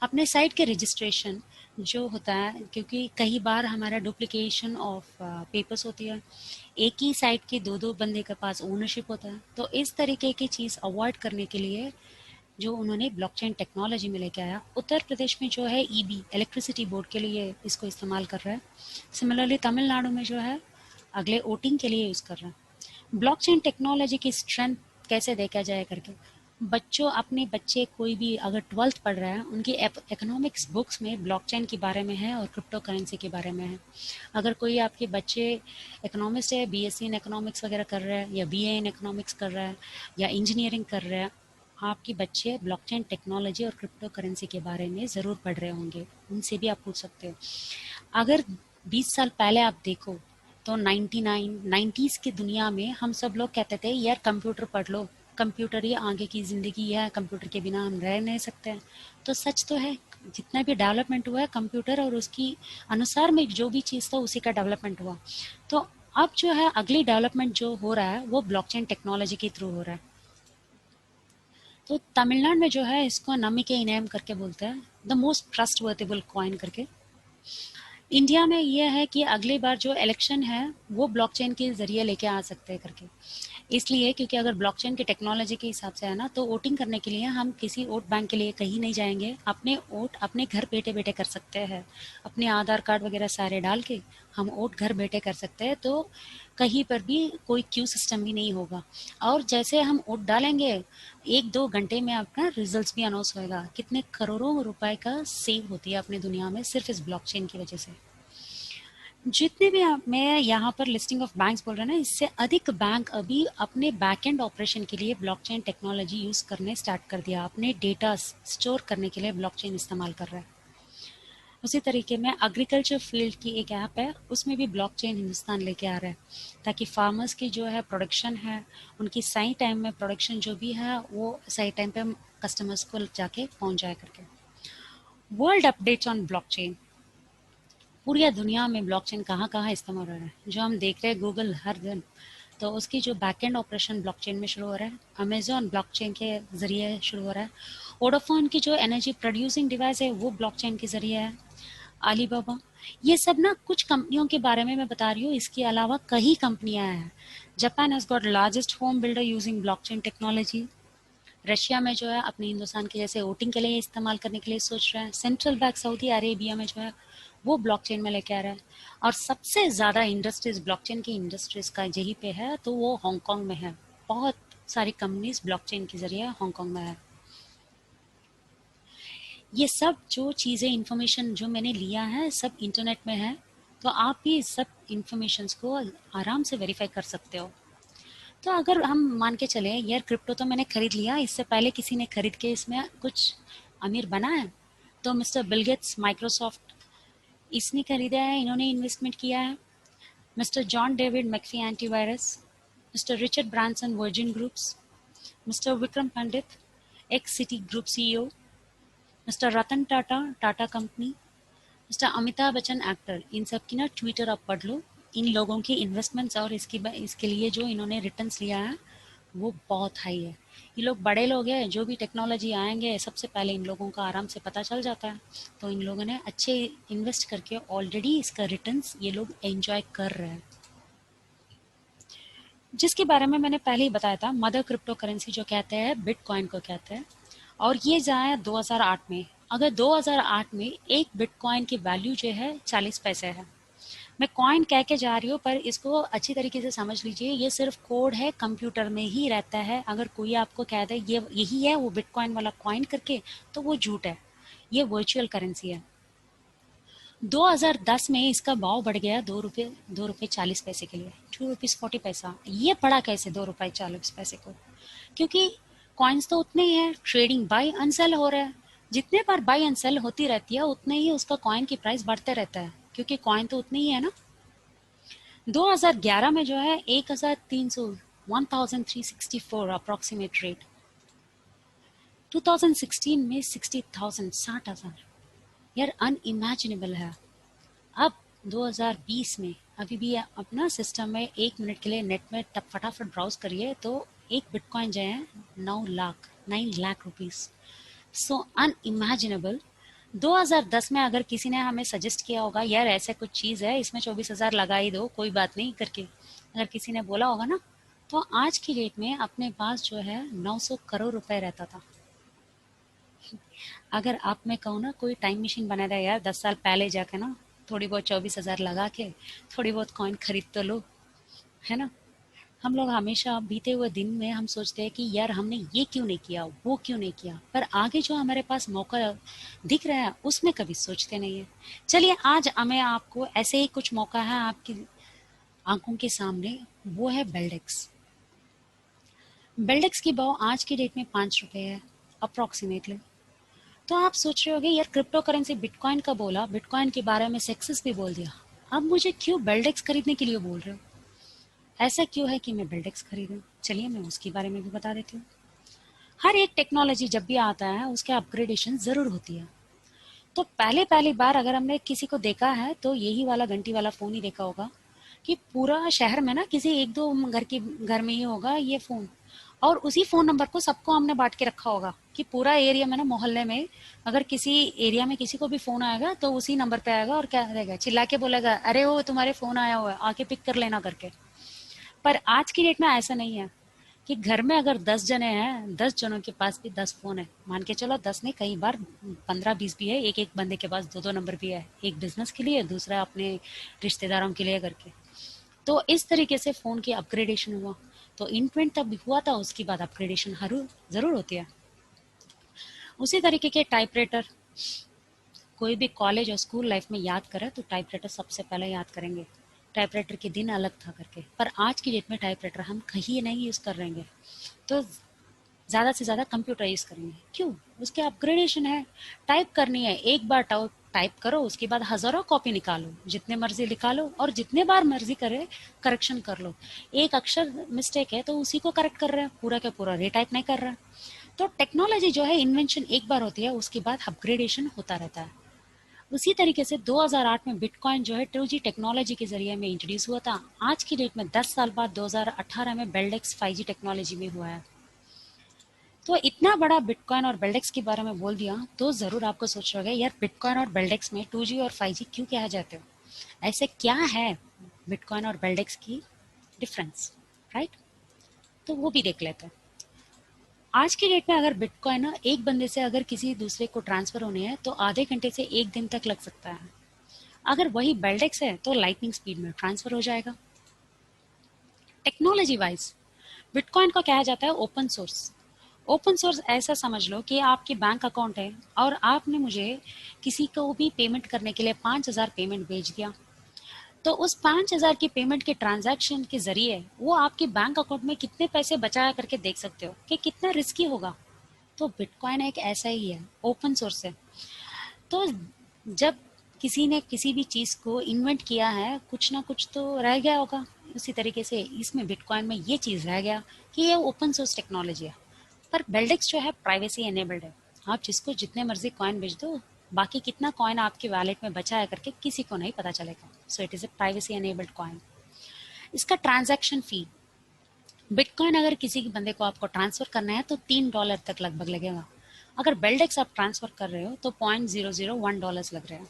अपने साइट के रजिस्ट्रेशन जो होता है, क्योंकि कई बार हमारा डुप्लीकेशन ऑफ पेपर्स होती है, एक ही साइट के दो दो बंदे के पास ओनरशिप होता है। तो इस तरीके की चीज़ अवॉइड करने के लिए जो उन्होंने ब्लॉकचेन टेक्नोलॉजी में लेके आया। उत्तर प्रदेश में जो है ईबी, इलेक्ट्रिसिटी बोर्ड के लिए इसको इस्तेमाल कर रहा है। सिमिलरली तमिलनाडु में जो है अगले वोटिंग के लिए यूज कर रहा है। ब्लॉकचेन टेक्नोलॉजी की स्ट्रेंथ कैसे देखा जाए करके, बच्चों, अपने बच्चे कोई भी अगर 12th पढ़ रहा है, उनकी इकोनॉमिक्स बुक्स में ब्लॉकचेन के बारे में है और क्रिप्टो करेंसी के बारे में है। अगर कोई आपके बच्चे इकोनॉमिस्ट है, बीएससी इन इकोनॉमिक्स वगैरह कर रहा है, या बीए इन इकोनॉमिक्स कर रहा है, या इंजीनियरिंग कर रहा है, आपके बच्चे ब्लॉकचेन टेक्नोलॉजी और क्रिप्टो करेंसी के बारे में ज़रूर पढ़ रहे होंगे। उनसे भी आप पूछ सकते हो। अगर 20 साल पहले आप देखो तो 90s की दुनिया में हम सब लोग कहते थे यार कंप्यूटर पढ़ लो, कंप्यूटर ही आगे की ज़िंदगी है, कंप्यूटर के बिना हम रह नहीं सकते हैं। तो सच तो है, जितना भी डेवलपमेंट हुआ है कंप्यूटर और उसकी अनुसार में जो भी चीज़ था उसी का डेवलपमेंट हुआ। तो अब जो है अगली डेवलपमेंट जो हो रहा है वो ब्लॉकचेन टेक्नोलॉजी के थ्रू हो रहा है। तो तमिलनाडु में जो है इसको नमी के इनाम करके बोलते हैं, द मोस्ट ट्रस्टवर्थेबल कॉइन करके। इंडिया में यह है कि अगली बार जो इलेक्शन है वो ब्लॉकचेन के जरिए लेके आ सकते हैं करके। इसलिए क्योंकि अगर ब्लॉकचेन की टेक्नोलॉजी के हिसाब से है ना, तो वोटिंग करने के लिए हम किसी वोट बैंक के लिए कहीं नहीं जाएंगे, अपने वोट अपने घर बैठे बैठे कर सकते हैं। अपने आधार कार्ड वगैरह सारे डाल के हम वोट घर बैठे कर सकते हैं। तो कहीं पर भी कोई क्यू सिस्टम भी नहीं होगा। और जैसे हम वोट डालेंगे, 1-2 घंटे में आपका रिजल्ट भी अनाउंस होएगा। कितने करोड़ों रुपए का सेव होती है अपनी दुनिया में सिर्फ इस ब्लॉकचेन की वजह से। जितने भी मैं यहाँ पर लिस्टिंग ऑफ बैंक्स बोल रहे हैं ना, इससे अधिक बैंक अभी अपने बैकएंड ऑपरेशन के लिए ब्लॉकचेन टेक्नोलॉजी यूज करने स्टार्ट कर दिया, अपने डेटा स्टोर करने के लिए ब्लॉकचेन इस्तेमाल कर रहा है। उसी तरीके में एग्रीकल्चर फील्ड की एक ऐप है, उसमें भी ब्लॉकचेन हिंदुस्तान लेके आ रहा है, ताकि फार्मर्स की जो है प्रोडक्शन है, उनकी सही टाइम में प्रोडक्शन जो भी है वो सही टाइम पे कस्टमर्स को जाके पहुंच जाए करके। World updates on blockchain. पूरी दुनिया में ब्लॉकचेन कहाँ कहाँ इस्तेमाल हो रहा है, जो हम देख रहे हैं गूगल हर दिन, तो उसकी जो बैकएंड ऑपरेशन ब्लॉकचेन में शुरू हो रहा है, अमेजोन ब्लॉकचेन के जरिए शुरू हो रहा है, वोडाफोन की जो एनर्जी प्रोड्यूसिंग डिवाइस है वो ब्लॉकचेन के जरिए है, अलीबाबा। ये सब ना कुछ कंपनियों के बारे में मैं बता रही हूँ, इसके अलावा कई कंपनियां हैं। Japan has got largest home builder using blockchain technology. Russia में जो है अपने हिंदुस्तान के जैसे वोटिंग के लिए इस्तेमाल करने के लिए सोच रहे हैं। सेंट्रल बैंक सऊदी अरेबिया में जो है वो ब्लॉकचेन में लेके आ रहा है। और सबसे ज्यादा इंडस्ट्रीज ब्लॉकचेन की इंडस्ट्रीज का यही पे है, तो वो हांगकांग में है। बहुत सारी कंपनीज ब्लॉकचेन के जरिए हांगकांग में है। ये सब जो चीज़ें इंफॉर्मेशन जो मैंने लिया है सब इंटरनेट में है, तो आप भी इस सब इंफॉर्मेशंस को आराम से वेरीफाई कर सकते हो। तो अगर हम मान के चले यार क्रिप्टो तो मैंने खरीद लिया, इससे पहले किसी ने खरीद के इसमें कुछ अमीर बना है, तो मिस्टर बिल गेट्स माइक्रोसॉफ्ट, इसने खरीदा है, इन्होंने इन्वेस्टमेंट किया है। Mister John David McAfee antivirus, Mister Richard Branson Virgin groups, Mister Vikram Pandit ex Citi group CEO, Mister Ratan Tata Tata company, Mister Amitabh Bachchan actor, इन सब की ना ट्विटर आप पढ़ लो। इन लोगों की इन्वेस्टमेंट्स और इसके लिए जो इन्होंने रिटर्न्स लिया है वो बहुत हाई है। ये लोग बड़े लोग हैं, जो भी टेक्नोलॉजी आएंगे सबसे पहले इन लोगों का आराम से पता चल जाता है, तो इन लोगों ने अच्छे इन्वेस्ट करके ऑलरेडी इसका रिटर्न्स ये लोग एंजॉय कर रहे हैं। जिसके बारे में मैंने पहले ही बताया था, मदर क्रिप्टो करेंसी जो कहते हैं, बिटकॉइन को कहते हैं। और ये जाए 2008 में। अगर 2008 में एक बिटकॉइन की वैल्यू जो है 40 पैसे है। मैं कॉइन कह के जा रही हूँ, पर इसको अच्छी तरीके से समझ लीजिए, ये सिर्फ कोड है, कंप्यूटर में ही रहता है। अगर कोई आपको कह दे ये यही है वो बिटकॉइन वाला कॉइन करके, तो वो झूठ है, ये वर्चुअल करेंसी है। 2010 में इसका भाव बढ़ गया दो रुपये 40 पैसे के लिए, 2 रुपीज 40 पैसा। ये पड़ा कैसे 2 रुपये 40 पैसे को? क्योंकि कॉइन्स तो उतने ही है, ट्रेडिंग बाय अनसेल हो रहा है। जितने बार बाय अनसेल होती रहती है उतने ही उसका कॉइन की प्राइस बढ़ते रहता है, क्योंकि कॉइन तो उतने ही है ना। 2011 में जो है 1300, 1364 अप्रोक्सीमेट रेट। 2016 में 60,000, 60,000। यार अनइमेजिनेबल है। अब 2020 में अभी भी अपना सिस्टम में 1 मिनट के लिए नेट में टप फटाफट ब्राउज करिए तो एक बिटकॉइन जो है 9 लाख रुपीस। सो अनइमेजिनेबल। 2010 में अगर किसी ने हमें सजेस्ट किया होगा यार ऐसे कुछ चीज है, इसमें 24,000 लगा ही दो, कोई बात नहीं करके, अगर किसी ने बोला होगा ना, तो आज की डेट में अपने पास जो है 900 करोड़ रुपए रहता था। अगर आप मैं कहूँ ना कोई टाइम मशीन बना दे यार 10 साल पहले जाके ना, थोड़ी बहुत 24,000 लगा के थोड़ी बहुत कॉइन खरीद तो लो, है ना। हम लोग हमेशा बीते हुए दिन में हम सोचते हैं कि यार हमने ये क्यों नहीं किया, वो क्यों नहीं किया, पर आगे जो हमारे पास मौका दिख रहा है उसमें कभी सोचते नहीं है। चलिए आज हमें आपको ऐसे ही कुछ मौका है आपकी आंखों के सामने, वो है बेल्डेक्स। बेल्डेक्स की भाव आज की डेट में 5 रुपए है अप्रोक्सीमेटली। तो आप सोच रहे होगे यार क्रिप्टो करेंसी बिटकॉइन का बोला, बिटकॉइन के बारे में सक्सेस भी बोल दिया, अब मुझे क्यों बेल्डेक्स खरीदने के लिए बोल रहे हो? ऐसा क्यों है कि मैं बेल्डेक्स खरीदूं? चलिए मैं उसके बारे में भी बता देती हूँ। हर एक टेक्नोलॉजी जब भी आता है उसके अपग्रेडेशन जरूर होती है। तो पहले पहली बार अगर हमने किसी को देखा है तो यही वाला घंटी वाला फोन ही देखा होगा, कि पूरा शहर में ना किसी एक दो घर में ही होगा ये फोन, और उसी फोन नंबर को सबको हमने बांट के रखा होगा कि पूरा एरिया में ना, मोहल्ले में अगर किसी एरिया में किसी को भी फोन आएगा तो उसी नंबर पे आएगा और क्या करेगा, चिल्ला के बोलेगा अरे वो तुम्हारे फोन आया हुआ है, आके पिक कर लेना करके। पर आज की डेट में ऐसा नहीं है, कि घर में अगर 10 जने हैं, 10 जनों के पास भी 10 फोन है, मान के चलो 10 नहीं, कई बार 15-20 भी है, एक एक बंदे के पास दो दो नंबर भी है, एक बिजनेस के लिए दूसरा अपने रिश्तेदारों के लिए करके। तो इस तरीके से फोन की अपग्रेडेशन हुआ। तो इन्वेंट तब हुआ था, उसके बाद अपग्रेडेशन जरूर होती है। उसी तरीके के टाइपराइटर, कोई भी कॉलेज और स्कूल लाइफ में याद करें तो टाइपराइटर सबसे पहले याद करेंगे। टाइपराइटर के दिन अलग था करके, पर आज की डेट में टाइपराइटर हम कहीं नहीं यूज़ कर रहेंगे। तो ज़्यादा से ज़्यादा कंप्यूटर यूज़ करेंगे। क्यों? उसके अपग्रेडेशन है। टाइप करनी है, एक बार टाइप करो, उसके बाद हज़ारों कॉपी निकालो, जितने मर्जी निकालो और जितने बार मर्जी करे करेक्शन कर लो। एक अक्षर मिस्टेक है तो उसी को करेक्ट कर रहे हैं, पूरा का पूरा रीटाइप नहीं कर रहा। तो टेक्नोलॉजी जो है, इन्वेंशन एक बार होती है, उसके बाद अपग्रेडेशन होता रहता है। उसी तरीके से 2008 में बिटकॉइन जो है 2G टेक्नोलॉजी के जरिए में इंट्रोड्यूस हुआ था। आज की डेट में 10 साल बाद 2018 में बेल्डेक्स 5G टेक्नोलॉजी में हुआ है। तो इतना बड़ा बिटकॉइन और बेल्डेक्स के बारे में बोल दिया तो जरूर आपको सोच रहे होगे, यार बिटकॉइन और बेल्डेक्स में 2G और 5G क्यों कहा जाते हो? ऐसे क्या है बिटकॉइन और बेल्डेक्स की डिफरेंस, राइट? तो वो भी देख लेते हैं। आज की डेट में अगर बिटकॉइन ना एक बंदे से अगर किसी दूसरे को ट्रांसफर होने हैं तो आधे घंटे से एक दिन तक लग सकता है। अगर वही बेल्डेक्स है तो लाइटनिंग स्पीड में ट्रांसफर हो जाएगा। टेक्नोलॉजी वाइज बिटकॉइन को कहा जाता है ओपन सोर्स। ओपन सोर्स ऐसा समझ लो कि आपकी बैंक अकाउंट है और आपने मुझे किसी को भी पेमेंट करने के लिए 5,000 पेमेंट भेज दिया। तो उस 5,000 की पेमेंट के ट्रांजैक्शन के जरिए वो आपके बैंक अकाउंट में कितने पैसे बचाया करके देख सकते हो कि कितना रिस्की होगा। तो बिटकॉइन एक ऐसा ही है, ओपन सोर्स है। तो जब किसी ने किसी भी चीज को इन्वेंट किया है, कुछ ना कुछ तो रह गया होगा। उसी तरीके से इसमें बिटकॉइन में ये चीज रह गया कि ये ओपन सोर्स टेक्नोलॉजी है। पर बेल्डेक्स जो है प्राइवेसी एनेबल्ड है। आप जिसको जितने मर्जी कॉइन भेज दो, बाकी कितना कॉइन आपके वैलेट में बचा है करके किसी को नहीं पता चलेगा। So it is a privacy enabled coin. इसका ट्रांजैक्शन फी, बिटकॉइन अगर किसी के बंदे को आपको ट्रांसफर करना है तो $3 तक लगभग लगेगा। अगर बेल्डेक्स आप ट्रांसफर कर रहे हो तो $0.001 लग रहे हैं।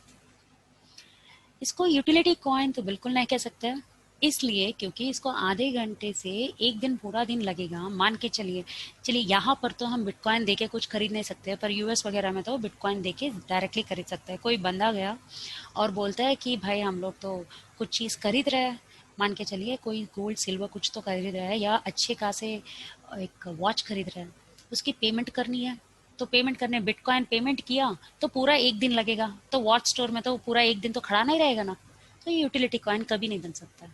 इसको यूटिलिटी कॉइन तो बिल्कुल नहीं कह सकते, इसलिए क्योंकि इसको आधे घंटे से एक दिन पूरा दिन लगेगा। मान के चलिए चलिए यहाँ पर तो हम बिटकॉइन देके कुछ खरीद नहीं सकते, पर यूएस वगैरह में तो बिटकॉइन देके डायरेक्टली खरीद सकते हैं। कोई बंदा गया और बोलता है कि भाई हम लोग तो कुछ चीज़ खरीद रहे हैं, मान के चलिए कोई गोल्ड सिल्वर कुछ तो खरीद रहा है या अच्छे खासे एक वॉच खरीद रहा है, उसकी पेमेंट करनी है। तो पेमेंट करने बिटकॉइन पेमेंट किया तो पूरा एक दिन लगेगा। तो वॉच स्टोर में तो पूरा एक दिन तो खड़ा नहीं रहेगा ना। तो ये यूटिलिटी कॉइन कभी नहीं बन सकता।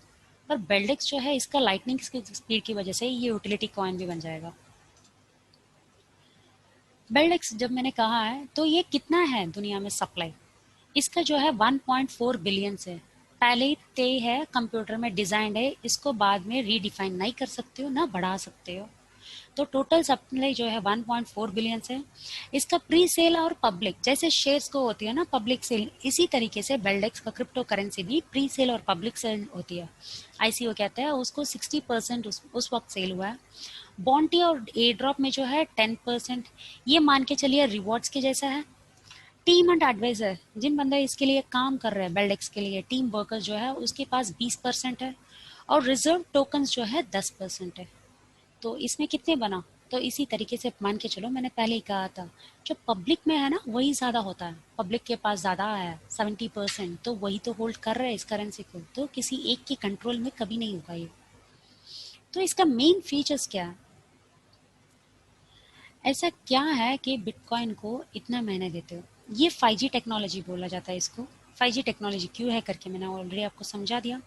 पर बेल्डेक्स जो है इसका लाइटनिंग स्पीड की वजह से ये यूटिलिटी कॉइन भी बन जाएगा। बेल्डेक्स जब मैंने कहा है तो ये कितना है दुनिया में सप्लाई, इसका जो है 1.4 बिलियन से पहले ही तय है, कंप्यूटर में डिजाइंड है। इसको बाद में रीडिफाइन नहीं कर सकते हो ना बढ़ा सकते हो। तो टोटल सप्लाई जो है 1.4 बिलियन से। इसका प्री सेल और पब्लिक, जैसे शेयर्स को होती है ना पब्लिक सेल, इसी तरीके से बेल्डेक्स का क्रिप्टो करेंसी भी प्री सेल और पब्लिक सेल होती है। आईसीओ कहते हैं उसको। 60% उस वक्त सेल हुआ है। बॉन्टी और ए ड्रॉप में जो है 10%। ये मान के चलिए रिवॉर्ड्स के जैसा है। टीम एंड एडवाइजर, जिन बंदे इसके लिए काम कर रहे हैं बेल्डेक्स के लिए, टीम वर्कर्स जो है उसके पास 20% है। और रिजर्व टोकन्स जो है 10% है। तो इसमें कितने बना? तो इसी तरीके से मान के चलो, मैंने पहले ही कहा था जो पब्लिक में है ना वही ज्यादा होता है। पब्लिक के पास ज्यादा है 70%, तो वही तो होल्ड कर रहे हैं इस करेंसी को। तो किसी एक के कंट्रोल में कभी नहीं होगा ये। तो इसका मेन फीचर्स क्या है? ऐसा क्या है कि बिटकॉइन को इतना महंगा देते हो? ये 5G टेक्नोलॉजी बोला जाता है इसको। 5G टेक्नोलॉजी क्यों है करके मैंने ऑलरेडी आपको समझा दिया।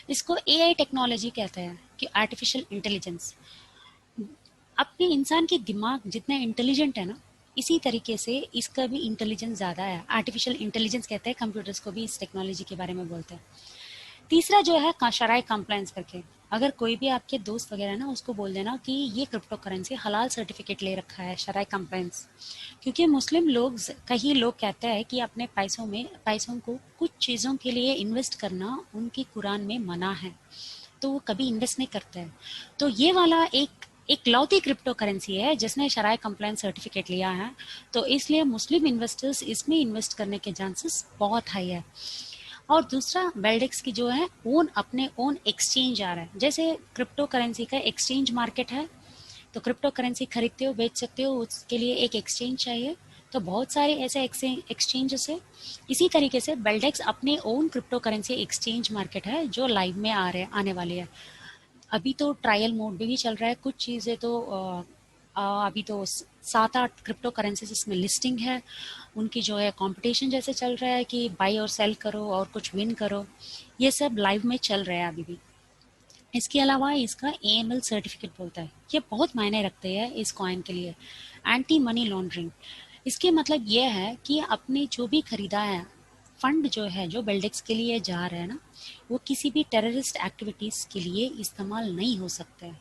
इसको एआई टेक्नोलॉजी कहते हैं कि आर्टिफिशियल इंटेलिजेंस। अपने इंसान के दिमाग जितना इंटेलिजेंट है ना, इसी तरीके से इसका भी इंटेलिजेंस ज़्यादा है। आर्टिफिशियल इंटेलिजेंस कहते हैं कंप्यूटर्स को भी, इस टेक्नोलॉजी के बारे में बोलते हैं। तीसरा जो है शराय कंप्लायंस करके। अगर कोई भी आपके दोस्त वगैरह ना, उसको बोल देना कि ये क्रिप्टो करेंसी हलाल सर्टिफिकेट ले रखा है, शराय कंप्लायंस। क्योंकि मुस्लिम लोग, कई लोग कहते हैं कि अपने पैसों को कुछ चीज़ों के लिए इन्वेस्ट करना उनकी कुरान में मना है, तो वो कभी इन्वेस्ट नहीं करते हैं। तो ये वाला एक लौती क्रिप्टो करेंसी है जिसने शराय कंप्लायंस सर्टिफिकेट लिया है। तो इसलिए मुस्लिम इन्वेस्टर्स इसमें इन्वेस्ट करने के चांसेस बहुत हाई है। और दूसरा, बेल्डेक्स की जो है अपने ओन एक्सचेंज आ रहा है। जैसे क्रिप्टो करेंसी का एक्सचेंज मार्केट है, तो क्रिप्टो करेंसी खरीदते हो बेच सकते हो, उसके लिए एक एक्सचेंज चाहिए। तो बहुत सारे ऐसे एक्सचेंजेस है। इसी तरीके से बेल्डेक्स अपने own crypto currency exchange market है जो लाइव में आने वाली है। अभी तो ट्रायल मोड भी चल रहा है, कुछ चीज़ें तो अभी तो सात आठ क्रिप्टो करेंसीज इसमें लिस्टिंग है। उनकी जो है कंपटीशन जैसे चल रहा है कि बाई और सेल करो और कुछ विन करो, ये सब लाइव में चल रहा है अभी भी। इसके अलावा इसका एएमएल सर्टिफिकेट बोलता है, ये बहुत मायने रखते हैं इस कॉइन के लिए। एंटी मनी लॉन्ड्रिंग, इसके मतलब ये है कि आपने जो भी खरीदा है फंड जो है जो बेल्डेक्स के लिए जा रहा है ना, वो किसी भी टेररिस्ट एक्टिविटीज के लिए इस्तेमाल नहीं हो सकता है।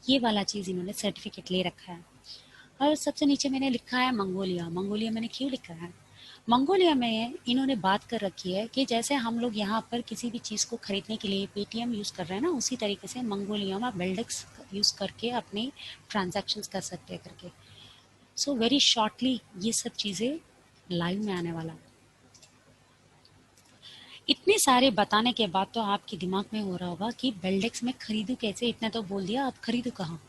ये वाला चीज इन्होंने सर्टिफिकेट ले रखा है। और सबसे नीचे मैंने लिखा है मंगोलिया। मंगोलिया मैंने क्यों लिखा है? मंगोलिया में इन्होंने बात कर रखी है कि जैसे हम लोग यहाँ पर किसी भी चीज़ को खरीदने के लिए पेटीएम यूज़ कर रहे हैं ना, उसी तरीके से मंगोलिया में बेल्डेक्स यूज़ करके अपने ट्रांजैक्शंस कर सकते हैं करके। सो वेरी शॉर्टली ये सब चीज़ें लाइव में आने वाला है। इतने सारे बताने के बाद तो आपके दिमाग में हो रहा होगा कि बेल्डेक्स में खरीदूं कैसे, इतना तो बोल दिया, आप खरीदू कहाँ?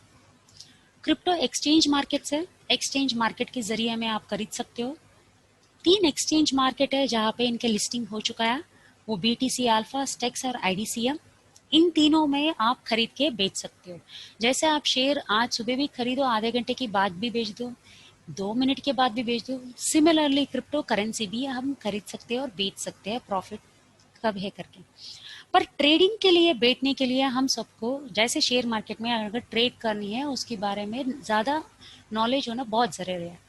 क्रिप्टो एक्सचेंज मार्केट से, एक्सचेंज मार्केट के जरिए में आप खरीद सकते हो। 3 एक्सचेंज मार्केट है जहाँ पे इनके लिस्टिंग हो चुका है, वो बीटीसी अल्फा, स्टेक्स और आईडीसीएम। इन तीनों में आप खरीद के बेच सकते हो। जैसे आप शेयर आज सुबह भी खरीदो, आधे घंटे के बाद भी बेच दो, 2 मिनट के बाद भी बेच दो। सिमिलरली क्रिप्टो करेंसी भी हम खरीद सकते हैं और बेच सकते हैं, प्रॉफिट कब है करके। पर ट्रेडिंग के लिए, बैठने के लिए हम सबको, जैसे शेयर मार्केट में अगर ट्रेड करनी है उसके बारे में ज़्यादा नॉलेज होना बहुत ज़रूरी है।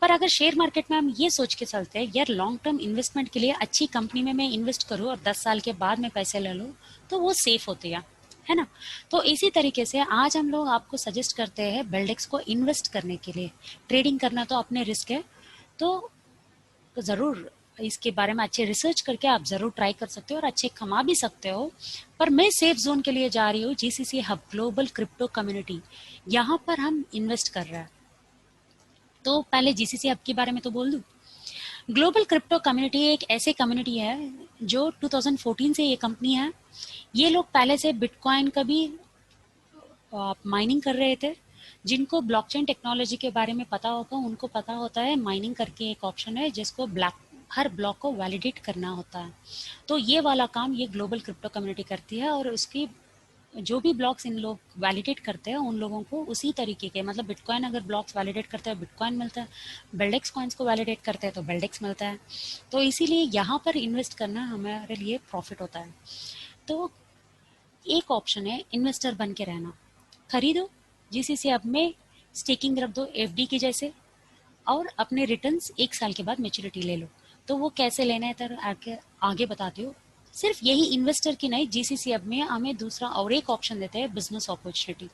पर अगर शेयर मार्केट में हम ये सोच के चलते हैं यार लॉन्ग टर्म इन्वेस्टमेंट के लिए अच्छी कंपनी में मैं इन्वेस्ट करूँ और 10 साल के बाद में पैसे ले लूँ, तो वो सेफ होते हैं, है ना? तो इसी तरीके से आज हम लोग आपको सजेस्ट करते हैं बेल्डेक्स को इन्वेस्ट करने के लिए। ट्रेडिंग करना तो अपने रिस्क है, तो ज़रूर इसके बारे में अच्छे रिसर्च करके आप ज़रूर ट्राई कर सकते हो और अच्छे कमा भी सकते हो। पर मैं सेफ जोन के लिए जा रही हूँ, GCC hub global crypto community, यहाँ पर हम इन्वेस्ट कर रहे हैं। तो पहले जीसीसी हब के बारे में तो बोल दूं। ग्लोबल क्रिप्टो कम्युनिटी एक ऐसे कम्युनिटी है जो 2014 से ये कंपनी है। ये लोग पहले से बिटकॉइन का भी माइनिंग कर रहे थे। जिनको ब्लॉकचेन टेक्नोलॉजी के बारे में पता होगा उनको पता होता है माइनिंग करके एक ऑप्शन है जिसको ब्लॉक, हर ब्लॉक को वैलिडेट करना होता है। तो ये वाला काम ये ग्लोबल क्रिप्टो कम्युनिटी करती है और उसकी जो भी ब्लॉक्स इन लोग वैलिडेट करते हैं उन लोगों को उसी तरीके के, मतलब बिटकॉइन अगर ब्लॉक्स वैलिडेट करते हैं बिटकॉइन मिलता है, बेल्डेक्स कॉइन्स को वैलिडेट करते हैं तो बेल्डेक्स मिलता है। तो इसीलिए यहाँ पर इन्वेस्ट करना हमारे लिए प्रॉफिट होता है। तो एक ऑप्शन है इन्वेस्टर बन के रहना। खरीदो जीसीसी अब में, स्टेकिंग रख दो एफडी की जैसे, और अपने रिटर्न्स 1 साल के बाद मेच्योरिटी ले लो। तो वो कैसे लेना है तर आगे बताती हूँ। सिर्फ यही इन्वेस्टर की नहीं, जीसीसी अब में हमें दूसरा और एक ऑप्शन देते हैं, बिजनेस अपॉर्चुनिटी।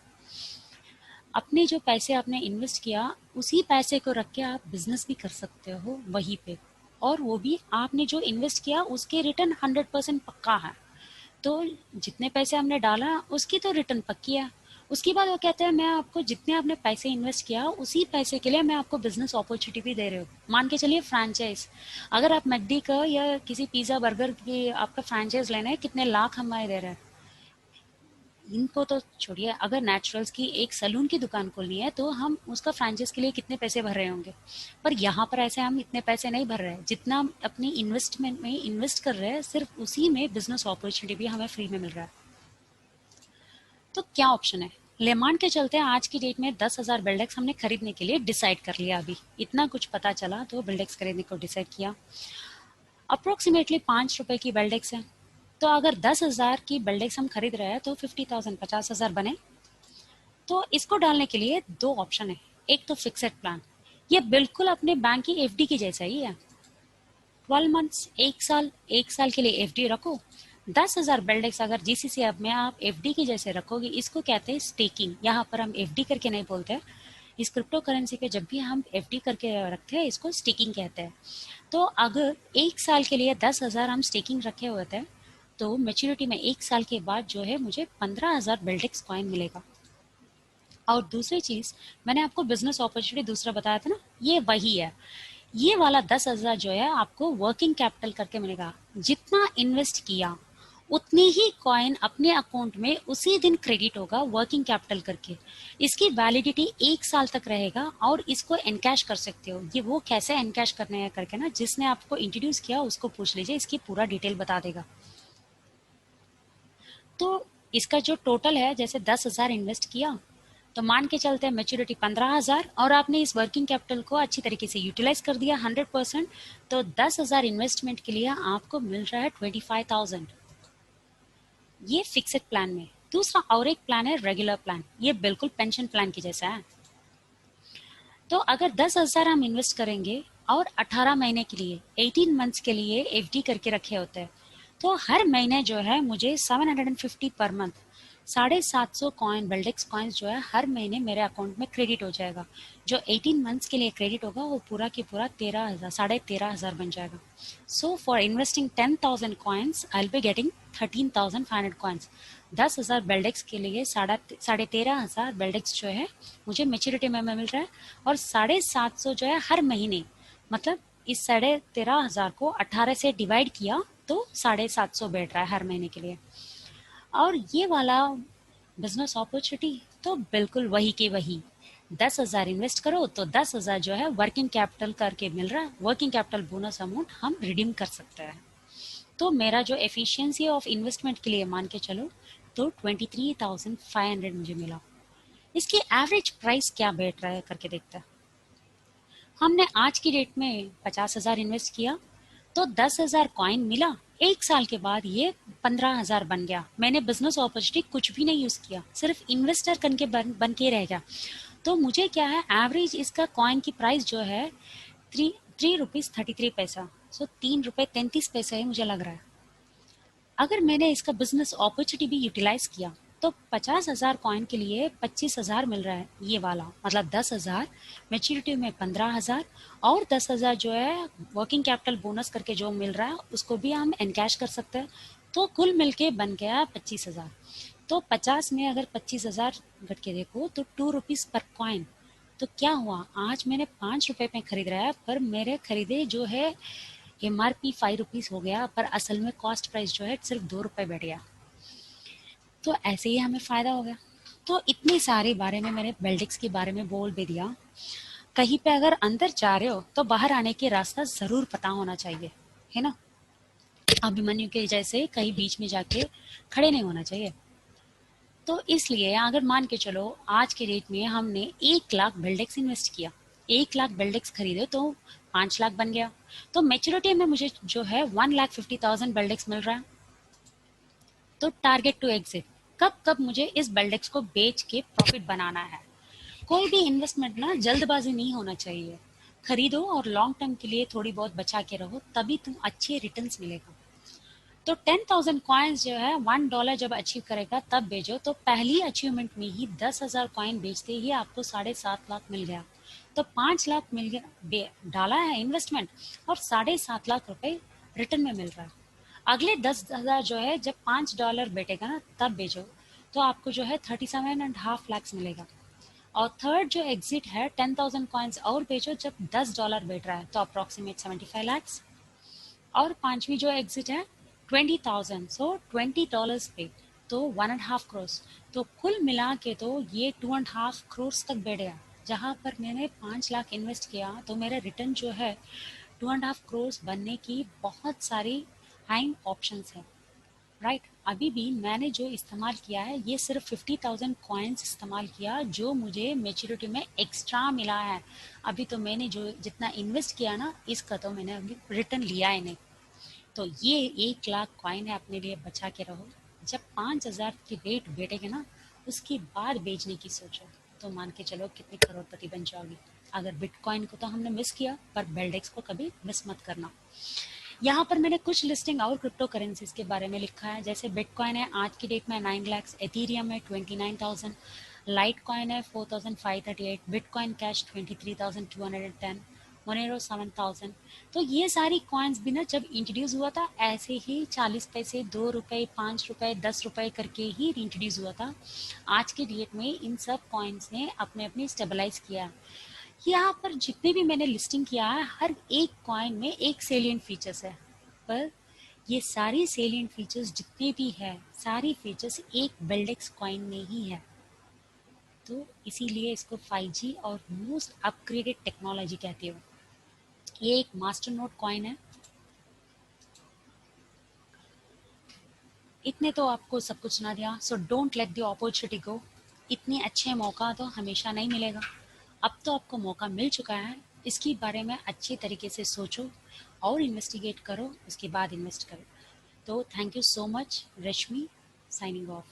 अपने जो पैसे आपने इन्वेस्ट किया उसी पैसे को रख के आप बिजनेस भी कर सकते हो वहीं पे, और वो भी आपने जो इन्वेस्ट किया उसके रिटर्न 100% पक्का है। तो जितने पैसे हमने डाला उसकी तो रिटर्न पक्की है। उसके बाद वो कहते हैं मैं आपको जितने आपने पैसे इन्वेस्ट किया उसी पैसे के लिए मैं आपको बिजनेस अपॉर्चुनिटी भी दे रहे हो। मान के चलिए फ्रैंचाइज, अगर आप मैकडी का या किसी पिज्जा बर्गर की आपका फ्रैंचाइज लेना है, कितने लाख हमारे दे रहे हैं। इनको तो छोड़िए, अगर नेचुरल्स की एक सलून की दुकान खोलनी है तो हम उसका फ्रैंचाइज के लिए कितने पैसे भर रहे होंगे। पर यहाँ पर ऐसे हम इतने पैसे नहीं भर रहे हैं, जितना हम अपनी इन्वेस्टमेंट में इन्वेस्ट कर रहे हैं सिर्फ उसी में बिजनेस अपॉर्चुनिटी भी हमें फ्री में मिल रहा है। तो क्या ऑप्शन है? ले मान के चलते हैं आज की डेट में 10,000 बिल्डेक्स हमने खरीदने के लिए डिसाइड कर लिया। अभी इतना कुछ पता चला तो बिल्डेक्स खरीदने को डिसाइड किया। अप्रोक्सीमेटली 5 रुपए की बिल्डेक्स है, तो अगर 10,000 की बिल्डेक्स हम खरीद रहे हैं तो 50,000, 50,000 बने। तो इसको डालने के लिए दो ऑप्शन है। एक तो फिक्सेड प्लान, ये बिल्कुल अपने बैंक की एफडी की जैसा ही है। 12 मंथ्स, 1 साल, 1 साल के लिए एफडी रखो। 10,000 बेल्डेक्स अगर जीसीसी ऐप में आप एफडी की जैसे रखोगे, इसको कहते हैं स्टेकिंग। यहाँ पर हम एफडी करके नहीं बोलते, इस क्रिप्टो करेंसी पे जब भी हम एफडी करके रखते हैं इसको स्टेकिंग कहते हैं। तो अगर 1 साल के लिए 10,000 हम स्टेकिंग रखे हुए थे तो मेच्योरिटी में 1 साल के बाद जो है मुझे 15,000 बेल्डेक्स कॉइन मिलेगा। और दूसरी चीज, मैंने आपको बिजनेस अपॉर्चुनिटी दूसरा बताया था ना, ये वही है। ये वाला 10,000 जो है आपको वर्किंग कैपिटल करके मिलेगा। जितना इन्वेस्ट किया उतनी ही कॉइन अपने अकाउंट में उसी दिन क्रेडिट होगा वर्किंग कैपिटल करके। इसकी वैलिडिटी 1 साल तक रहेगा और इसको एनकैश कर सकते हो। ये वो कैसे एनकैश करने है करके ना, जिसने आपको इंट्रोड्यूस किया उसको पूछ लीजिए, इसकी पूरा डिटेल बता देगा। तो इसका जो टोटल है, जैसे 10,000 इन्वेस्ट किया, तो मान के चलते हैं मेच्योरिटी 15,000 और आपने इस वर्किंग कैपिटल को अच्छी तरीके से यूटिलाइज कर दिया 100%, तो 10,000 इन्वेस्टमेंट के लिए आपको मिल रहा है 25,000। ये फिक्स्ड प्लान में। दूसरा और एक प्लान है रेगुलर प्लान, ये बिल्कुल पेंशन प्लान की जैसा है। तो अगर 10,000 हम इन्वेस्ट करेंगे और 18 महीने के लिए 18 मंथ्स के लिए एफडी करके रखे होते हैं, तो हर महीने जो है मुझे 750 पर मंथ 750 कॉइन बेल्डेक्स कॉइन्स जो है हर महीने मेरे अकाउंट में क्रेडिट हो जाएगा। जो 18 मंथ्स के लिए क्रेडिट होगा वो पूरा की पूरा 13,000 13,500 बन जाएगा। So for investing 10,000 coins I will be getting 13,500 coins. 10,000 बेल्डेक्स के लिए 13,500 बेल्डेक्स जो है मुझे मेच्योरिटी में मिल रहा है। और 750 जो है हर महीने, मतलब इस 13,500 को 18 से डिवाइड किया तो 750 बैठ रहा है हर महीने के लिए। और ये वाला बिजनेस अपॉर्चुनिटी तो बिल्कुल वही के वही। 10,000 इन्वेस्ट करो तो 10,000 जो है वर्किंग कैपिटल करके मिल रहा है। वर्किंग कैपिटल बोनस अमाउंट हम रिडीम कर सकते हैं। तो मेरा जो एफिशिएंसी ऑफ इन्वेस्टमेंट के लिए मान के चलो तो 23,500 मुझे मिला। इसकी एवरेज प्राइस क्या बैठ रहा है करके देखते हैं। हमने आज की डेट में 50,000 इन्वेस्ट किया तो 10,000 कॉइन मिला। एक साल के बाद ये 15,000 बन गया। मैंने बिजनेस अपॉर्चुनिटी कुछ भी नहीं यूज किया, सिर्फ इन्वेस्टर बन के रह गया। तो मुझे क्या है, एवरेज इसका कॉइन की प्राइस जो है 3 रुपीज 33 पैसा, सो 3 रुपए 33 पैसा ही मुझे लग रहा है। अगर मैंने इसका बिजनेस अपॉर्चुनिटी भी यूटिलाइज किया तो 50,000 कॉइन के लिए 25,000 मिल रहा है ये वाला, मतलब 10,000 मेच्योरिटी में 15,000 और 10,000 जो है वर्किंग कैपिटल बोनस करके जो मिल रहा है उसको भी हम एनकैश कर सकते हैं। तो कुल मिलके बन गया 25,000। तो 50 में अगर 25,000 घट के देखो तो 2 रुपीज पर कॉइन। तो क्या हुआ, आज मैंने 5 रुपए में खरीद रहा है पर मेरे खरीदे जो है एमआरपी 5 रुपीज हो गया, पर असल में कॉस्ट प्राइस जो है सिर्फ 2 रुपए बैठ गया। तो ऐसे ही हमें फायदा हो गया। तो इतने सारे बारे में मैंने बेल्डिक्स के बारे में बोल भी दिया। कहीं पे अगर अंदर जा रहे हो तो बाहर आने के रास्ता जरूर पता होना चाहिए, है ना। अभिमन्यु के जैसे कहीं बीच में जाके खड़े नहीं होना चाहिए। तो इसलिए अगर मान के चलो आज के डेट में हमने 1 लाख बेल्डेक्स इन्वेस्ट किया, 1 लाख बेल्डेक्स खरीदे तो 5 लाख बन गया। तो मेच्योरिटी में मुझे जो है 1,50,000 बेल्डेक्स मिल रहा है। तो टारगेट टू एग्जिट, कब कब मुझे इस बेल्डेक्स को बेच के प्रॉफिट बनाना है। कोई भी इन्वेस्टमेंट ना जल्दबाजी नहीं होना चाहिए। खरीदो और लॉन्ग टर्म के लिए थोड़ी बहुत बचा के रहो, तभी तुम अच्छे रिटर्न्स मिलेगा। तो 10,000 कॉइन्स जो है $1 जब अचीव करेगा तब बेचो। तो पहली अचीवमेंट में ही 10,000 कॉइन बेचते ही आपको 7.5 लाख मिल गया। तो 5 लाख मिल गया, डाला है इन्वेस्टमेंट और 7.5 लाख रुपए रिटर्न में मिल रहा है। अगले 10,000 जो है जब $5 बेटेगा ना तब बेचो, तो आपको जो है 37.5 लाख मिलेगा। और थर्ड जो एग्जिट है 10,000 कॉइन्स और बेचो जब $10 बेच रहा है तो अप्रोक्सीमेट 75 लाख। और पांचवी जो एग्जिट है 20,000, सो $20 पे तो 1.5 करोड़। तो कुल मिला के तो ये 2.5 करोड़ तक बैठ गया। जहां पर मैंने 5 लाख इन्वेस्ट किया तो मेरा रिटर्न जो है 2.5 करोड़ बनने की बहुत सारी हाई ऑप्शंस है, राइट। अभी भी मैंने जो इस्तेमाल किया है ये सिर्फ 50,000 कॉइन्स इस्तेमाल किया जो मुझे मेच्योरिटी में एक्स्ट्रा मिला है। अभी तो मैंने जो जितना इन्वेस्ट किया ना इसका तो मैंने अभी रिटर्न लिया है नहीं। तो ये 1 लाख कॉइन है, अपने लिए बचा के रहो। जब 5,000 की रेट बैठेगा ना उसके बाद बेचने की सोचो, तो मान के चलो कितनी करोड़पति बन जाओगी। अगर बिटकॉइन को तो हमने मिस किया पर बेल्डेक्स को कभी मिस मत करना। यहाँ पर मैंने कुछ लिस्टिंग और क्रिप्टो करेंसीज के बारे में लिखा है। जैसे बिटकॉइन है आज की डेट में 9 लाख, एथीरियम है 29,000, लाइट कॉइन है 4,538, बिटकॉइन कैश 23,210, मोनेरो 7,000। तो ये सारी कॉइन्स भी ना जब इंट्रोड्यूस हुआ था ऐसे ही 40 पैसे 2 रुपए 5 रुपए 10 रुपए करके ही इंट्रोड्यूस हुआ था। आज के डेट में इन सब कॉइन्स ने अपने अपने स्टेबलाइज किया। यहाँ पर जितने भी मैंने लिस्टिंग किया है हर एक कॉइन में एक सेलिएंट फीचर्स है, पर ये सारी सेलिएंट फीचर्स जितने भी है सारी फीचर्स एक बेल्डेक्स कॉइन में ही है। तो इसीलिए इसको 5G और मोस्ट अपग्रेडेड टेक्नोलॉजी कहते हो। ये एक मास्टर नोड कॉइन है। इतने तो आपको सब कुछ सुना दिया, so don't let the opportunity go. इतने अच्छे मौका तो हमेशा नहीं मिलेगा। अब तो आपको मौका मिल चुका है, इसके बारे में अच्छे तरीके से सोचो और इन्वेस्टिगेट करो, उसके बाद इन्वेस्ट करो। तो thank you so much Rashmi, signing off.